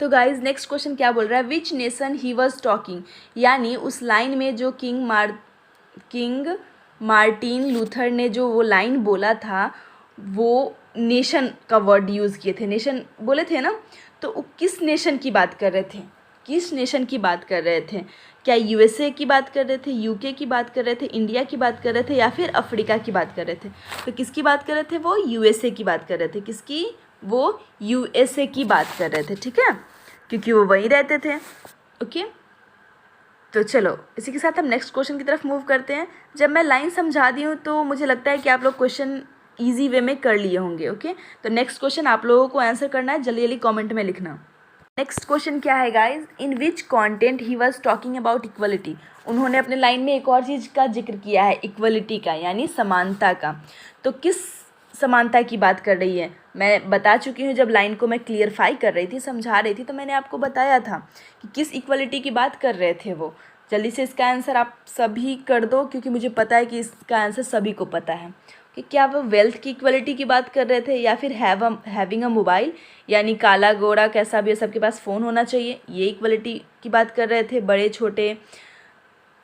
तो गाइज नेक्स्ट क्वेश्चन क्या बोल रहा है, which nation he was talking, यानी उस लाइन में जो किंग मार्टिन लूथर ने जो वो लाइन बोला था, वो नेशन का वर्ड यूज़ किए थे, नेशन बोले थे ना, तो वो किस नेशन की बात कर रहे थे, किस नेशन की बात कर रहे थे? क्या यूएसए की बात कर रहे थे, यूके की बात कर रहे थे, इंडिया की बात कर रहे थे, या फिर अफ्रीका की बात कर रहे थे? तो किसकी बात कर रहे थे? वो यूएसए की बात कर रहे थे। किसकी? वो यूएसए की बात कर रहे थे। ठीक है, क्योंकि वो वहीं रहते थे। ओके, तो चलो इसी के साथ हम नेक्स्ट क्वेश्चन की तरफ मूव करते हैं। जब मैं लाइन समझा दी हूँ तो मुझे लगता है कि आप लोग क्वेश्चन ईजी वे में कर लिए होंगे। ओके, तो नेक्स्ट क्वेश्चन आप लोगों को आंसर करना है, जल्दी जल्दी कॉमेंट में लिखना। नेक्स्ट क्वेश्चन क्या है guys, in which content he was talking about equality. उन्होंने अपने लाइन में एक और चीज़ का जिक्र किया है, इक्वलिटी का, यानी समानता का। तो किस समानता की बात कर रही है? मैं बता चुकी हूँ, जब लाइन को मैं क्लियरफाई कर रही थी, समझा रही थी, तो मैंने आपको बताया था कि किस इक्वलिटी की बात कर रहे थे वो। जल्दी से इसका आंसर आप सभी कर दो, क्योंकि मुझे पता है कि इसका आंसर सभी को पता है कि क्या वो वेल्थ की इक्वलिटी की बात कर रहे थे, या फिर हैविंग अ मोबाइल, यानी काला गोरा कैसा भी है सबके पास फ़ोन होना चाहिए, ये इक्वलिटी की बात कर रहे थे, बड़े छोटे,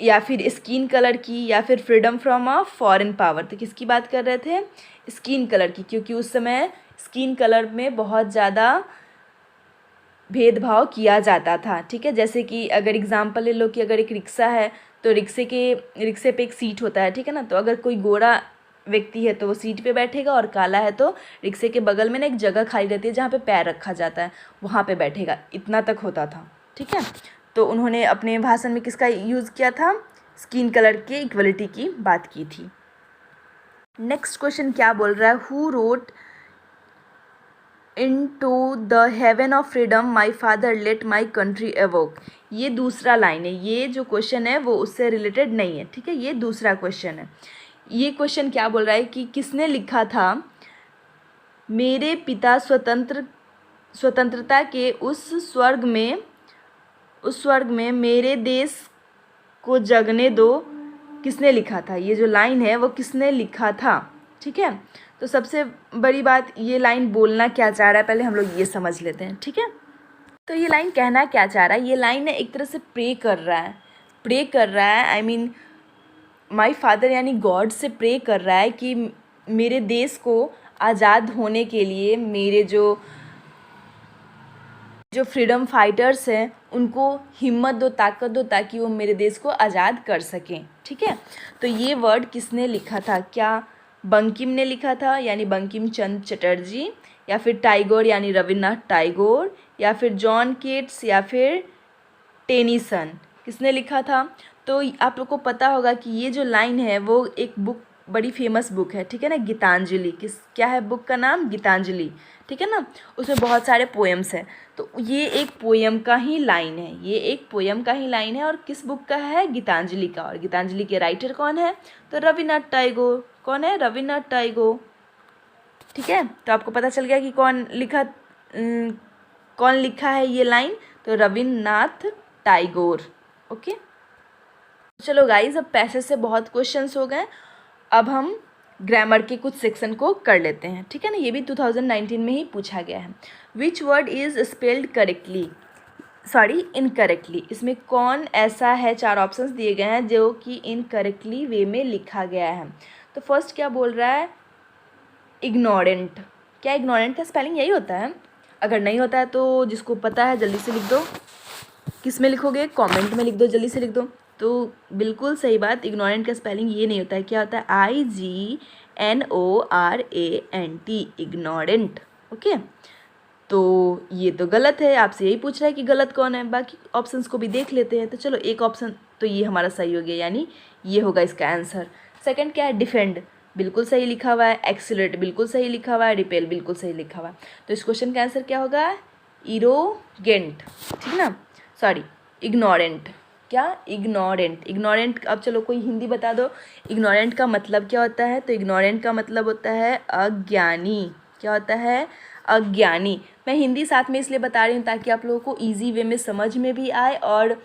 या फिर स्किन कलर की, या फिर freedom from a foreign power. तो किसकी बात कर रहे थे? स्किन कलर की, क्योंकि उस समय स्किन कलर में बहुत ज़्यादा भेदभाव किया जाता था। ठीक है, जैसे कि अगर एग्जांपल ले लो कि अगर एक रिक्शा है तो रिक्शे पे एक सीट होता है। ठीक है ना, तो अगर कोई गोरा व्यक्ति है तो वो सीट पे बैठेगा, और काला है तो रिक्शे के बगल में ना एक जगह खाली रहती है जहाँ पे पैर रखा जाता है, वहाँ पे बैठेगा। इतना तक होता था। ठीक है, तो उन्होंने अपने भाषण में किसका यूज़ किया था? स्किन कलर के इक्वलिटी की बात की थी। नेक्स्ट क्वेश्चन क्या बोल रहा है, who wrote into the haven of freedom my father let my country evoke. ये दूसरा लाइन है, ये जो क्वेश्चन है वो उससे रिलेटेड नहीं है। ठीक है, ये दूसरा क्वेश्चन है। ये क्वेश्चन क्या बोल रहा है कि किसने लिखा था, मेरे पिता स्वतंत्रता के उस स्वर्ग में मेरे देश को जगने दो, किसने लिखा था? ये जो लाइन है वो किसने लिखा था? ठीक है, तो सबसे बड़ी बात, ये लाइन बोलना क्या चाह रहा है पहले हम लोग ये समझ लेते हैं। ठीक है, तो ये लाइन कहना क्या चाह रहा है? ये लाइन एक तरह से प्रे कर रहा है, आई मीन माई फादर यानी गॉड से प्रे कर रहा है कि मेरे देश को आज़ाद होने के लिए मेरे जो फ्रीडम फाइटर्स हैं उनको हिम्मत दो, ताकत दो, ताकि वो मेरे देश को आज़ाद कर सकें। ठीक है, तो ये वर्ड किसने लिखा था? क्या बंकिम ने लिखा था, यानी बंकिम चंद्र चटर्जी, या फिर टैगोर यानी रविन्द्रनाथ टैगोर, या फिर जॉन केट्स, या फिर टेनीसन? किसने लिखा था? तो आप लोग को पता होगा कि ये जो लाइन है वो एक बुक, बड़ी फेमस बुक है। ठीक है ना, गीतांजलि। क्या है बुक का नाम? गीतांजलि। ठीक है ना, उसमें बहुत सारे पोएम्स हैं, तो ये एक पोएम का ही लाइन है, और किस बुक का है? गीतांजलि का। और गीतांजलि के राइटर कौन है? तो रविन्द्रनाथ टैगोर। कौन है? रविन्द्रनाथ टैगोर। ठीक है, तो आपको पता चल गया कि कौन लिखा है ये लाइन? तो रविन्द्रनाथ टैगोर। ओके, चलो गाइज, अब पैसेज से बहुत क्वेश्चंस हो गए, अब हम ग्रामर के कुछ सेक्शन को कर लेते हैं। ठीक है ना, ये भी 2019 में ही पूछा गया है। Which word is spelled incorrectly. इसमें कौन ऐसा है, 4 ऑप्शंस दिए गए हैं जो कि इनकरेक्टली वे में लिखा गया है। तो फर्स्ट क्या बोल रहा है? इग्नोरेंट। क्या इग्नोरेंट का स्पेलिंग यही होता है? अगर नहीं होता है तो जिसको पता है जल्दी से लिख दो। किस में लिखोगे? कमेंट में लिख दो, जल्दी से लिख दो। तो बिल्कुल सही बात, इग्नोरेंट का स्पेलिंग ये नहीं होता है। क्या होता है? IGNORANT, ignorant. ओके, तो ये तो गलत है, आपसे यही पूछ रहा है कि गलत कौन है। बाकी ऑप्शंस को भी देख लेते हैं। तो चलो एक ऑप्शन तो ये हमारा सही हो गया, यानी ये होगा इसका आंसर। सेकंड क्या है? डिफेंड, बिल्कुल सही लिखा हुआ है। एक्सीलरेट बिल्कुल सही लिखा हुआ है। रिपेल बिल्कुल सही लिखा हुआ है। तो इस क्वेश्चन का आंसर क्या होगा? इरोगेंट। ठीक ना, सॉरी, इग्नोरेंट। क्या? इग्नोरेंट। इग्नोरेंट, अब चलो कोई हिंदी बता दो, इग्नोरेंट का मतलब क्या होता है? तो इग्नोरेंट का मतलब होता है अज्ञानी। क्या होता है? अज्ञानी। मैं हिंदी साथ में इसलिए बता रही हूँ ताकि आप लोगों को ईजी वे में समझ में भी आए और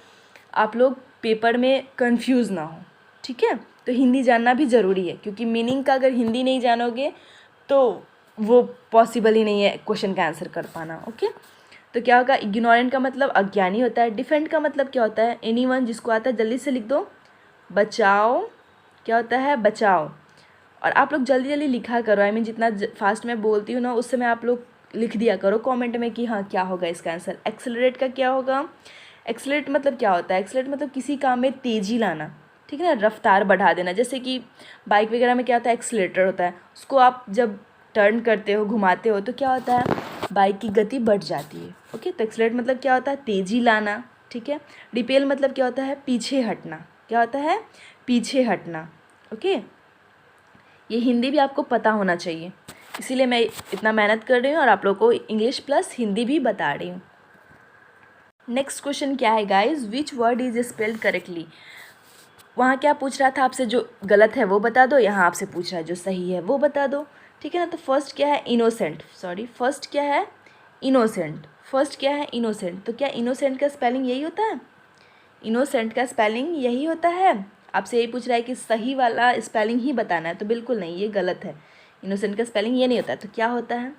आप लोग पेपर में कंफ्यूज ना हो, ठीक है? तो हिंदी जानना भी ज़रूरी है, क्योंकि मीनिंग का अगर हिंदी नहीं जानोगे तो वो पॉसिबल ही नहीं है क्वेश्चन का आंसर कर पाना। ओके, तो क्या होगा? इग्नोरेंट का मतलब अज्ञानी होता है। डिफेंड का मतलब क्या होता है? एनीवन, जिसको आता है जल्दी से लिख दो। बचाओ। क्या होता है? बचाओ। और आप लोग जल्दी जल्दी लिखा करो, आई मीन जितना फास्ट मैं बोलती हूँ ना उस समय आप लोग लिख दिया करो कमेंट में कि हाँ क्या होगा इसका आंसर। एक्सेलरेट का क्या होगा? एक्सेलरेट मतलब क्या होता है? एक्सेलरेट मतलब किसी काम में तेज़ी लाना, ठीक है ना, रफ्तार बढ़ा देना। जैसे कि बाइक वगैरह में क्या होता है? एक्सेलरेटर होता है, उसको आप जब टर्न करते हो, घुमाते हो, तो क्या होता है? बाइक की गति बढ़ जाती है। ओके, तो एक्सेलरेट मतलब क्या होता है? तेज़ी लाना, ठीक है। रिपेल मतलब क्या होता है? पीछे हटना। क्या होता है? पीछे हटना। ओके, ये हिंदी भी आपको पता होना चाहिए, इसीलिए मैं इतना मेहनत कर रही हूँ और आप लोगों को इंग्लिश प्लस हिंदी भी बता रही हूँ। नेक्स्ट क्वेश्चन क्या है guys? Which word is spelled correctly. वहाँ क्या पूछ रहा था आपसे? जो गलत है वो बता दो, यहाँ आपसे पूछ रहा है जो सही है वो बता दो, ठीक है ना। तो फर्स्ट क्या है? इनोसेंट। सॉरी, फर्स्ट क्या है? इनोसेंट। फर्स्ट क्या है? इनोसेंट। तो क्या इनोसेंट का स्पेलिंग यही होता है? इनोसेंट का स्पेलिंग यही होता है? आपसे यही पूछ रहा है कि सही वाला स्पेलिंग ही बताना है, तो बिल्कुल नहीं, ये गलत है। इनोसेंट का स्पेलिंग ये नहीं होता है। तो क्या होता है?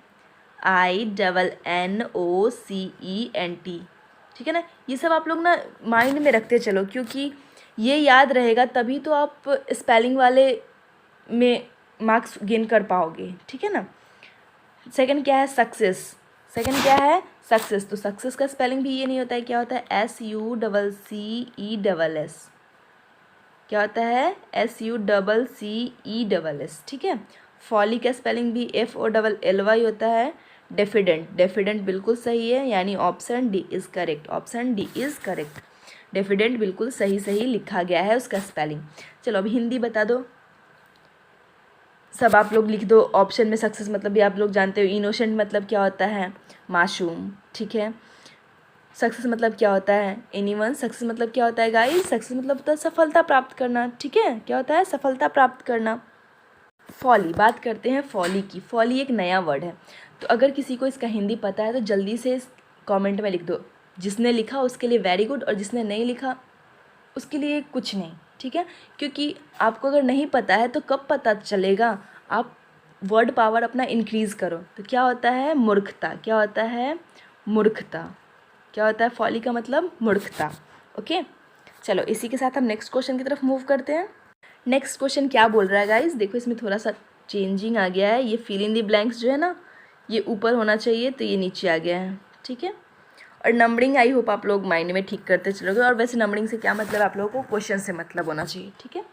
INNOCENT, ठीक है ना। ये सब आप लोग ना माइंड में रखते चलो, क्योंकि ये याद रहेगा तभी तो आप स्पेलिंग वाले में मार्क्स गेन कर पाओगे, ठीक है ना। सेकंड क्या है? सक्सेस। सेकंड क्या है? सक्सेस। तो सक्सेस का स्पेलिंग भी ये नहीं होता है। क्या होता है? SUCCESS। क्या होता है? SUCCESS, ठीक है। फॉली का स्पेलिंग भी FOLLY होता है। डेफिडेंट। डेफिडेंट बिल्कुल सही है, यानी option D is correct. Option D is correct. Diffident बिल्कुल सही सही लिखा गया है उसका स्पेलिंग। चलो अब हिंदी बता दो, सब आप लोग लिख दो ऑप्शन में। सक्सेस मतलब भी आप लोग जानते हो। इनोसेंट मतलब क्या होता है? मासूम, ठीक है। सक्सेस मतलब क्या होता है? एनीवन। सक्सेस मतलब क्या होता है गाइस? सक्सेस मतलब होता है सफलता प्राप्त करना, ठीक है। क्या होता है? सफलता प्राप्त करना। फॉली, बात करते हैं फॉली की। फॉली एक नया वर्ड है, तो अगर किसी को इसका हिंदी पता है तो जल्दी से कमेंट में लिख दो। जिसने लिखा उसके लिए वेरी गुड, और जिसने नहीं लिखा उसके लिए कुछ नहीं, ठीक है। क्योंकि आपको अगर नहीं पता है तो कब पता चलेगा? आप वर्ड पावर अपना इंक्रीज़ करो। तो क्या होता है? मूर्खता। क्या होता है? मूर्खता। क्या होता है? फॉली का मतलब मूर्खता। ओके, चलो इसी के साथ हम नेक्स्ट क्वेश्चन की तरफ मूव करते हैं। नेक्स्ट क्वेश्चन क्या बोल रहा है गाइस? देखो इसमें थोड़ा सा चेंजिंग आ गया है। ये फिल इन दी ब्लैंक्स जो है ना, ये ऊपर होना चाहिए, तो ये नीचे आ गया है, ठीक है। और नंबरिंग आई होप आप लोग माइंड में ठीक करते चलोगे। और वैसे नंबरिंग से क्या मतलब, आप लोगों को क्वेश्चन से मतलब होना चाहिए, ठीक है।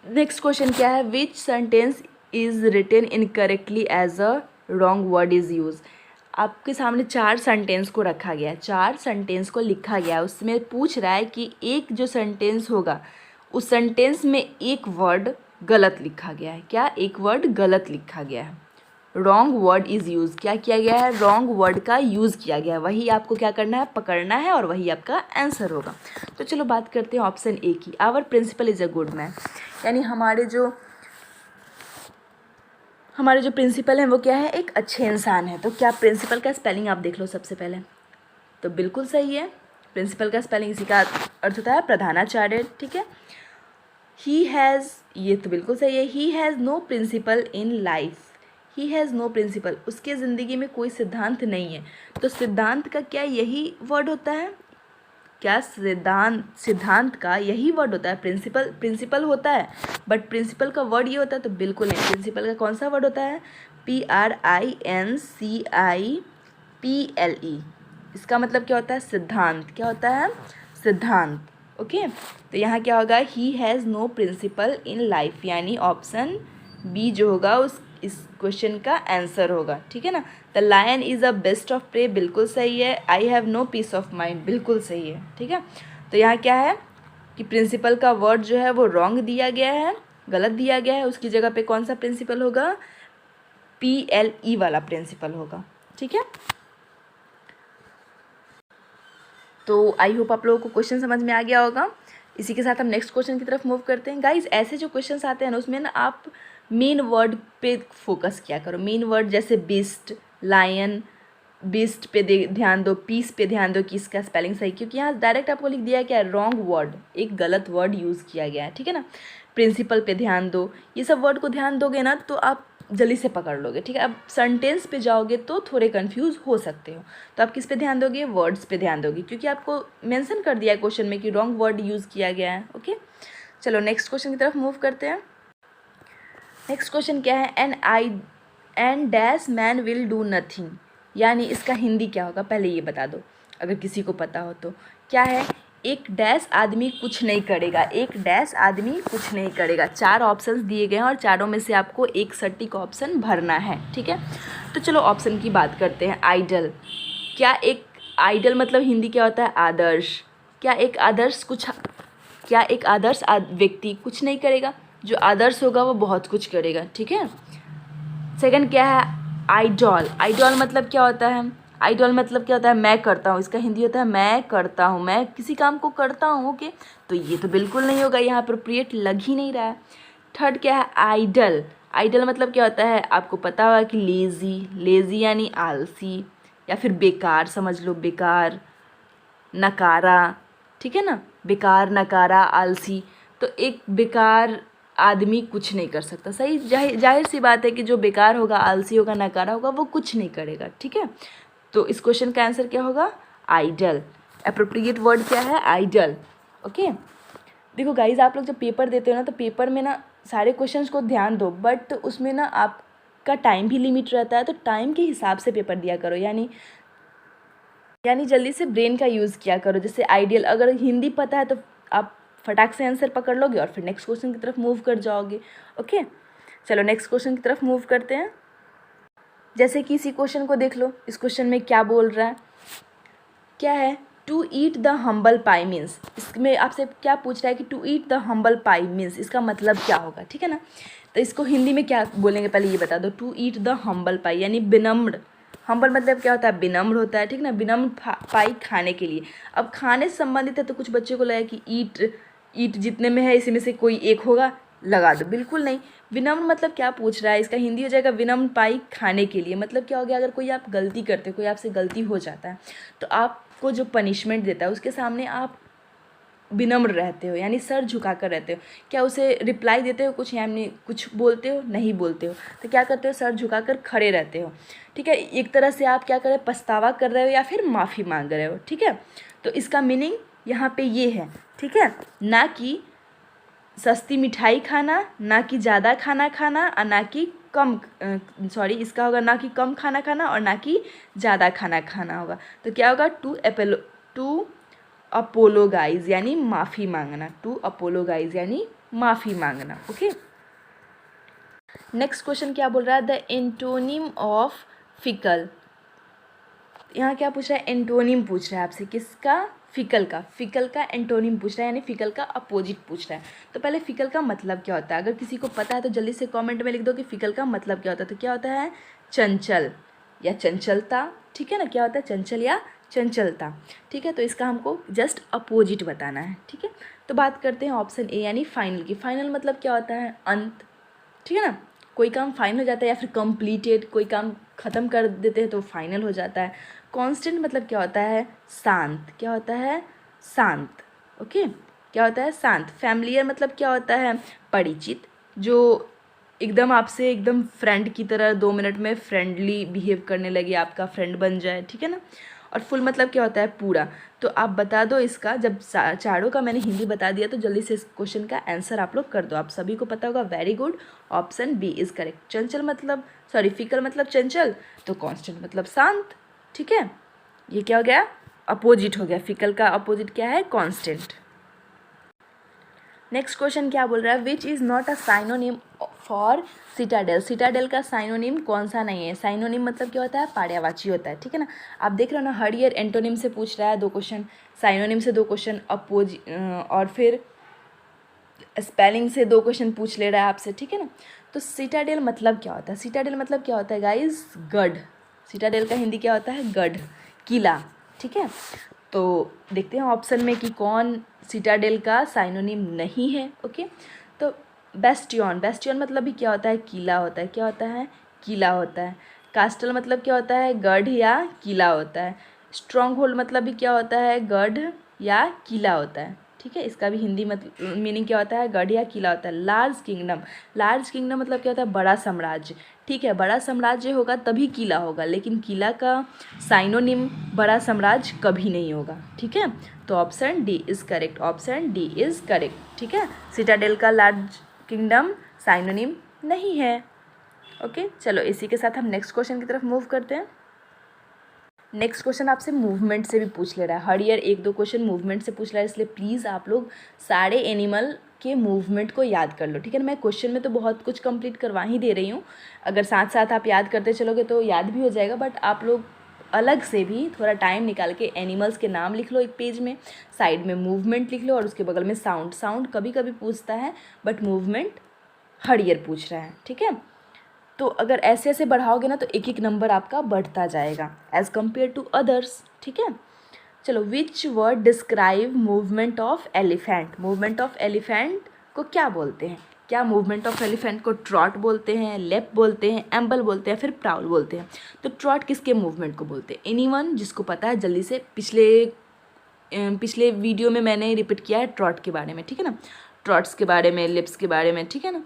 नेक्स्ट क्वेश्चन क्या है? Which sentence is written incorrectly as a wrong word is use. आपके सामने 4 सेंटेंस को रखा गया है, 4 सेंटेंस को लिखा गया है। उसमें पूछ रहा है कि एक जो सेंटेंस होगा उस सेंटेंस में एक वर्ड गलत लिखा गया है। क्या? एक वर्ड गलत लिखा गया है। Wrong word is use. क्या किया गया है? रॉन्ग वर्ड का यूज़ किया गया है। वही आपको क्या करना है? पकड़ना है, और वही आपका आंसर होगा। तो चलो बात करते हैं ऑप्शन ए की। Our principal is a good man, यानी हमारे जो प्रिंसिपल हैं वो क्या है? एक अच्छे इंसान है। तो क्या प्रिंसिपल का स्पेलिंग आप देख लो सबसे पहले, तो बिल्कुल सही है। प्रिंसिपल का स्पेलिंग इसी का अर्थ होता है प्रधानाचार्य, ठीक है। ही हैज़, ये तो बिल्कुल सही है। He has no principle in life. He has no principle, उसके ज़िंदगी में कोई सिद्धांत नहीं है। तो सिद्धांत का क्या यही वर्ड होता है? क्या सिद्धांत का यही वर्ड होता है? प्रिंसिपल होता है, बट प्रिंसिपल का वर्ड ये होता है? तो बिल्कुल नहीं। प्रिंसिपल का कौन सा वर्ड होता है? PRINCIPLE। इसका मतलब क्या होता है? सिद्धांत। क्या होता है? सिद्धांत। ओके, तो यहाँ क्या होगा? He has no principle in life, यानी ऑप्शन बी जो होगा उस इस क्वेश्चन का आंसर होगा, ठीक है ना। The lion is a beast of prey, बिल्कुल सही है। I have no peace of mind, बिल्कुल सही है, ठीक है। तो यहाँ क्या है कि प्रिंसिपल का वर्ड जो है वो रॉन्ग दिया गया है, गलत दिया गया है। उसकी जगह पे कौन सा प्रिंसिपल होगा? PLE वाला प्रिंसिपल होगा, ठीक है। तो आई होप आप लोगों को क्वेश्चन समझ में आ गया होगा। इसी के साथ हम नेक्स्ट क्वेश्चन की तरफ मूव करते हैं। गाइज ऐसे जो क्वेश्चंस आते हैं ना उसमें ना आप मेन वर्ड पे फोकस किया करो। मेन वर्ड जैसे बीस्ट, लायन, बीस्ट पे ध्यान दो, पीस पे ध्यान दो कि इसका स्पेलिंग सही, क्योंकि यहाँ डायरेक्ट आपको लिख दिया है क्या, रॉन्ग वर्ड, एक गलत वर्ड यूज़ किया गया है, ठीक है ना। प्रिंसिपल पे ध्यान दो, ये सब वर्ड को ध्यान दोगे ना तो आप जल्दी से पकड़ लोगे, ठीक है। अब सेंटेंस पे जाओगे तो थोड़े कंफ्यूज हो सकते हो, तो आप किस पे ध्यान दोगे, वर्ड्स पे ध्यान दोगे, क्योंकि आपको मेंशन कर दिया है क्वेश्चन में कि रॉन्ग वर्ड यूज़ किया गया है। ओके, चलो नेक्स्ट क्वेश्चन की तरफ मूव करते हैं। नेक्स्ट क्वेश्चन क्या है, an dash man will do nothing, यानी इसका हिंदी क्या होगा, पहले ये बता दो अगर किसी को पता हो तो। क्या है, एक डैश आदमी कुछ नहीं करेगा, एक डैश आदमी कुछ नहीं करेगा। 4 ऑप्शंस दिए गए हैं और चारों में से आपको एक सटीक ऑप्शन भरना है, ठीक है। तो चलो ऑप्शन की बात करते हैं। आइडल, क्या एक आइडल मतलब हिंदी क्या होता है, आदर्श। क्या एक आदर्श व्यक्ति कुछ नहीं करेगा, जो आदर्श होगा वो बहुत कुछ करेगा, ठीक है। सेकंड क्या है, आइडॉल। आइडॉल मतलब क्या होता है, आइडॉल मतलब क्या होता है, मैं करता हूँ, इसका हिंदी होता है मैं करता हूँ, मैं किसी काम को करता हूँ। ओके, तो ये तो बिल्कुल नहीं होगा, यहाँ अप्रोप्रिएट लग ही नहीं रहा है। थर्ड क्या है, आइडल। आइडल मतलब क्या होता है, आपको पता होगा कि लेज़ी, लेज़ी यानी आलसी, या फिर बेकार समझ लो, बेकार, नकारा, ठीक है ना, बेकार, नकारा, आलसी। तो एक बेकार आदमी कुछ नहीं कर सकता, सही, जाहिर सी बात है कि जो बेकार होगा, आलसी होगा, नकारा होगा, वो कुछ नहीं करेगा, ठीक है। तो इस क्वेश्चन का आंसर क्या होगा, आइडल। एप्रोप्रिएट वर्ड क्या है, आइडल। ओके, देखो गाइज आप लोग जब पेपर देते हो ना तो पेपर में ना सारे क्वेश्चंस को ध्यान दो, बट उसमें ना आपका टाइम भी लिमिट रहता है, तो टाइम के हिसाब से पेपर दिया करो, यानी जल्दी से ब्रेन का यूज़ किया करो। जैसे आइडियल, अगर हिंदी पता है तो आप फटाक से आंसर पकड़ लोगे और फिर नेक्स्ट क्वेश्चन की तरफ मूव कर जाओगे। ओके, चलो नेक्स्ट क्वेश्चन की तरफ मूव करते हैं। जैसे कि इसी क्वेश्चन को देख लो, इस क्वेश्चन में क्या बोल रहा है, क्या है, to eat the humble pie means, इसमें आपसे क्या पूछ रहा है कि to eat the humble pie means इसका मतलब क्या होगा, ठीक है ना। तो इसको हिंदी में क्या बोलेंगे पहले ये बता दो। टू ईट द हम्बल पाई यानी विनम्र, हम्बल मतलब क्या होता है, विनम्र होता है, ठीक ना। विनम्र पाई खाने के लिए, अब खाने से संबंधित है तो कुछ बच्चों को लगा कि ईट जितने में है इसी में से कोई एक होगा, लगा दो, बिल्कुल नहीं। विनम्र मतलब क्या पूछ रहा है, इसका हिंदी हो जाएगा विनम्र पाई खाने के लिए। मतलब क्या हो गया, अगर कोई आप गलती करते हो, कोई आपसे गलती हो जाता है तो आपको जो पनिशमेंट देता है उसके सामने आप विनम्र रहते हो, यानी सर झुका कर रहते हो। क्या उसे रिप्लाई देते हो कुछ, यानी कुछ बोलते हो, नहीं बोलते हो, तो क्या करते हो, सर झुका कर खड़े रहते हो, ठीक है। एक तरह से आप क्या कर रहे हो, पछतावा कर रहे हो या फिर माफ़ी मांग रहे हो, ठीक है। तो इसका मीनिंग यहाँ पे ये है, ठीक है, ना कि सस्ती मिठाई खाना, ना कि ज़्यादा खाना खाना, और ना कि कम, इसका होगा ना कि कम खाना खाना और ना कि ज़्यादा खाना खाना होगा। तो क्या होगा, टू अपोलोगाइज यानी माफ़ी मांगना, टू अपोलोगाइज यानी माफ़ी मांगना। ओके, नेक्स्ट क्वेश्चन क्या बोल रहा है, द एंटोनिम ऑफ फिकल। यहाँ क्या पूछ रहा है, एंटोनिम पूछ रहा है आपसे, किसका, फिकल का एंटोनिम पूछ रहा है, यानी फिकल का अपोजिट पूछ रहा है। तो पहले फिकल का मतलब क्या होता है, अगर किसी को पता है तो जल्दी से कमेंट में लिख दो कि फिकल का मतलब क्या होता है। तो क्या होता है, चंचल या चंचलता, ठीक है ना, क्या होता है, चंचल या चंचलता, ठीक है। तो इसका हमको जस्ट अपोजिट बताना है, ठीक है। तो बात करते हैं ऑप्शन ए यानी फाइनल की। फाइनल मतलब क्या होता है, अंत, ठीक है ना, कोई काम फाइनल हो जाता है, या फिर कंप्लीटेड, कोई काम ख़त्म कर देते हैं तो फाइनल हो जाता है। कांस्टेंट मतलब क्या होता है, शांत, क्या होता है, शांत। ओके, क्या होता है, शांत। फैमिलियर मतलब क्या होता है, परिचित, जो एकदम आपसे एकदम फ्रेंड की तरह 2 मिनट में फ्रेंडली बिहेव करने लगे, आपका फ्रेंड बन जाए, ठीक है ना। और फुल मतलब क्या होता है, पूरा। तो आप बता दो इसका, जब चारों का मैंने हिंदी बता दिया तो जल्दी से इस क्वेश्चन का आंसर आप लोग कर दो। आप सभी को पता होगा, very good, option B is correct. चंचल मतलब फिकल मतलब चंचल, तो कांस्टेंट मतलब शांत, ठीक है। ये क्या हो गया, अपोजिट हो गया, फिकल का अपोजिट क्या है, कांस्टेंट। नेक्स्ट क्वेश्चन क्या बोल रहा है, which is not a synonym for Citadel. Citadel का साइनोनिम कौन सा नहीं है। साइनोनिम मतलब क्या होता है, पर्यायवाची होता है, ठीक है ना। आप देख रहे हो ना, हर ईयर एंटोनिम से पूछ रहा है 2 क्वेश्चन, साइनोनिम से 2 क्वेश्चन, और फिर स्पेलिंग से 2 क्वेश्चन पूछ ले रहा है आपसे, ठीक है ना। तो सिटाडेल मतलब क्या होता है, सिटाडेल मतलब क्या होता है गाइज, गढ़। सिटाडेल का हिंदी क्या होता है, गढ़, किला, ठीक है। तो देखते हैं ऑप्शन में कि कौन सिटाडेल का साइनोनिम नहीं है। ओके, तो बेस्टियन, बेस्टियन मतलब भी क्या होता है, किला होता है। क्या होता है, किला होता है। कास्टल मतलब क्या होता है, गढ़ या किला होता है। स्ट्रॉन्ग होल्ड मतलब भी क्या होता है, गढ़ या किला होता है। ठीक है, इसका भी हिंदी मतलब मीनिंग क्या होता है, गढ़ या किला होता है। लार्ज किंगडम, लार्ज किंगडम मतलब क्या होता है, बड़ा साम्राज्य। ठीक है, बड़ा साम्राज्य होगा तभी किला होगा, लेकिन किला का साइनोनिम बड़ा साम्राज्य कभी नहीं होगा। ठीक है, तो option D is correct, option D is correct. ठीक है, सिटाडेल का लार्ज किंगडम साइनोनिम नहीं है। ओके, चलो इसी के साथ हम नेक्स्ट क्वेश्चन की तरफ मूव करते हैं। नेक्स्ट क्वेश्चन आपसे मूवमेंट से भी पूछ ले रहा है, हर ईयर 1-2 क्वेश्चन मूवमेंट से पूछ रहा है, इसलिए प्लीज़ आप लोग सारे एनिमल के मूवमेंट को याद कर लो। ठीक है ना, मैं क्वेश्चन में तो बहुत कुछ कंप्लीट करवा ही दे रही हूँ, अगर साथ साथ आप याद करते चलोगे तो याद भी हो जाएगा, बट आप लोग अलग से भी थोड़ा टाइम निकाल के एनिमल्स के नाम लिख लो एक पेज में, साइड में मूवमेंट लिख लो और उसके बगल में साउंड। साउंड कभी कभी पूछता है बट मूवमेंट हर ईयर पूछ रहा है। ठीक है, तो अगर ऐसे ऐसे बढ़ाओगे ना तो एक एक नंबर आपका बढ़ता जाएगा एज़ कम्पेयर टू अदर्स। ठीक है, चलो which word describe movement of elephant, movement of elephant को क्या बोलते हैं, क्या मूवमेंट ऑफ एलिफेंट को ट्रॉट बोलते हैं, लेप बोलते हैं, एम्बल बोलते हैं, फिर प्राउल बोलते हैं। तो ट्रॉट किसके मूवमेंट को बोलते हैं, एनीवन जिसको पता है जल्दी से, पिछले वीडियो में मैंने रिपीट किया है ट्रॉट के बारे में। ठीक है ना, ट्रॉट्स के बारे में, लिप्स के बारे में। ठीक है ना,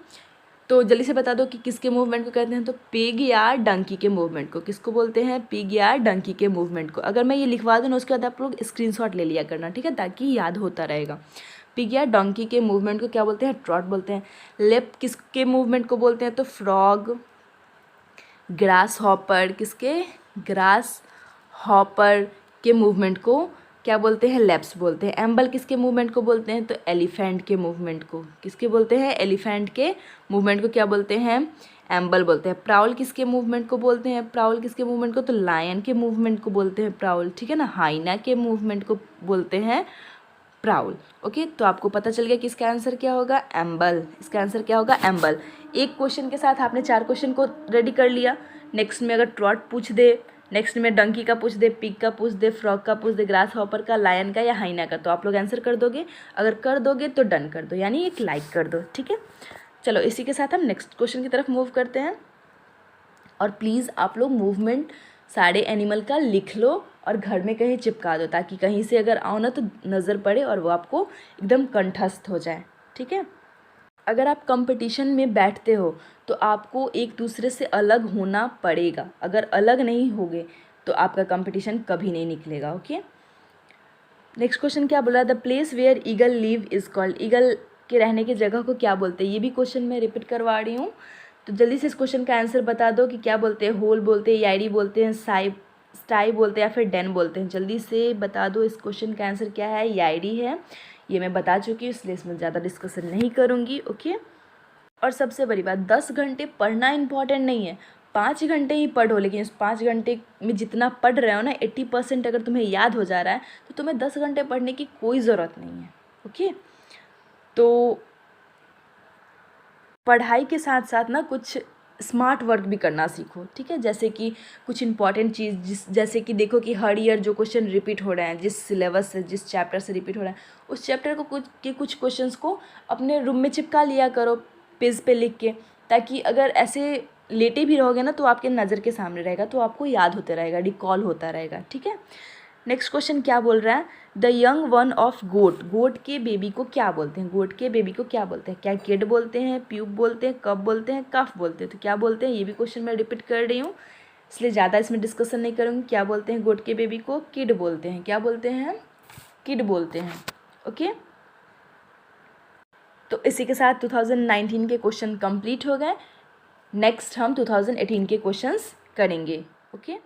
तो जल्दी से बता दो कि किसके मूवमेंट को कहते हैं, तो पिग या डंकी के मूवमेंट को किसको बोलते हैं, पिग या डंकी के मूवमेंट को। अगर मैं ये लिखवा दूँ ना उसके बाद आप लोग स्क्रीनशॉट ले लिया करना। ठीक है, ताकि याद होता रहेगा। पिग या डंकी के मूवमेंट को क्या बोलते हैं, ट्रॉट बोलते हैं। लेप किसके मूवमेंट को बोलते हैं, तो फ्रॉग। ग्रास हॉपर, किसके, ग्रास हॉपर के मूवमेंट को क्या बोलते हैं, लेप्स बोलते हैं। एम्बल किसके मूवमेंट को बोलते हैं, तो एलिफेंट के मूवमेंट को किसके बोलते हैं, एलिफेंट के मूवमेंट को क्या बोलते हैं, एम्बल बोलते हैं। प्राउल किसके मूवमेंट को बोलते हैं, प्राउल किसके मूवमेंट को, तो लायन के मूवमेंट को बोलते हैं प्राउल। ठीक है ना, हाइना के मूवमेंट को बोलते हैं प्राउल। ओके, तो आपको पता चल गया कि इसका आंसर क्या होगा, एम्बल। इसका आंसर क्या होगा, एम्बल। एक क्वेश्चन के साथ आपने 4 क्वेश्चन को रेडी कर लिया। नेक्स्ट में अगर ट्रॉट पूछ दे, नेक्स्ट में डंकी का पूछ दे, पिग का पूछ दे, फ्रॉग का पूछ दे, ग्रास हॉपर का, लायन का या हाइना का, तो आप लोग आंसर कर दोगे। अगर कर दोगे तो डन कर दो, यानी एक लाइक कर दो। ठीक है, चलो इसी के साथ हम नेक्स्ट क्वेश्चन की तरफ मूव करते हैं। और प्लीज़ आप लोग मूवमेंट सारे एनिमल का लिख लो और घर में कहीं चिपका दो, ताकि कहीं से अगर आओ ना तो नज़र पड़े और वो आपको एकदम कंठस्थ हो जाए। ठीक है, अगर आप कंपटीशन में बैठते हो तो आपको एक दूसरे से अलग होना पड़ेगा, अगर अलग नहीं होगे तो आपका कंपटीशन कभी नहीं निकलेगा। ओके, नेक्स्ट क्वेश्चन क्या बोला, the place where eagle live is called, eagle के रहने की जगह को क्या बोलते हैं। ये भी क्वेश्चन मैं रिपीट करवा रही हूँ, तो जल्दी से इस क्वेश्चन का आंसर बता दो कि क्या बोलते हैं, होल बोलते हैं, यारी बोलते हैं, स्टाई बोलते हैं या फिर डेन बोलते हैं। जल्दी से बता दो इस क्वेश्चन का आंसर क्या है, यारी है। ये मैं बता चुकी हूँ इसलिए इसमें ज़्यादा डिस्कशन नहीं करूँगी। ओके, और सबसे बड़ी बात, 10 घंटे पढ़ना इंपॉर्टेंट नहीं है, 5 घंटे ही पढ़ो, लेकिन इस 5 घंटे में जितना पढ़ रहे हो ना 80% अगर तुम्हें याद हो जा रहा है तो तुम्हें 10 घंटे पढ़ने की कोई ज़रूरत नहीं है। ओके, तो पढ़ाई के साथ साथ ना कुछ स्मार्ट वर्क भी करना सीखो। ठीक है, जैसे कि कुछ इंपॉर्टेंट चीज़ जैसे कि देखो कि हर ईयर जो क्वेश्चन रिपीट हो रहे हैं, जिस सिलेबस से, जिस चैप्टर से रिपीट हो रहा है, उस चैप्टर को कुछ क्वेश्चंस को अपने रूम में चिपका लिया करो पेज पे लिख के, ताकि अगर ऐसे लेटे भी रहोगे ना तो आपके नज़र के सामने रहेगा, तो आपको याद होते रहेगा, रिकॉल होता रहेगा। ठीक है, नेक्स्ट क्वेश्चन क्या बोल रहा है, the young one of goat, goat के बेबी को क्या बोलते हैं, गोट के बेबी को क्या बोलते हैं, क्या किड बोलते हैं, प्यूब बोलते हैं, कब बोलते हैं, कफ बोलते हैं, तो क्या बोलते हैं। ये भी क्वेश्चन मैं रिपीट कर रही हूँ इसलिए ज़्यादा इसमें डिस्कशन नहीं करूँगी। क्या बोलते हैं, गोट के बेबी को किड बोलते हैं, क्या बोलते हैं, किड बोलते हैं। ओके, तो इसी के साथ 2019 के क्वेश्चन कंप्लीट हो गए। नेक्स्ट हम 2018 के क्वेश्चंस करेंगे। ओके।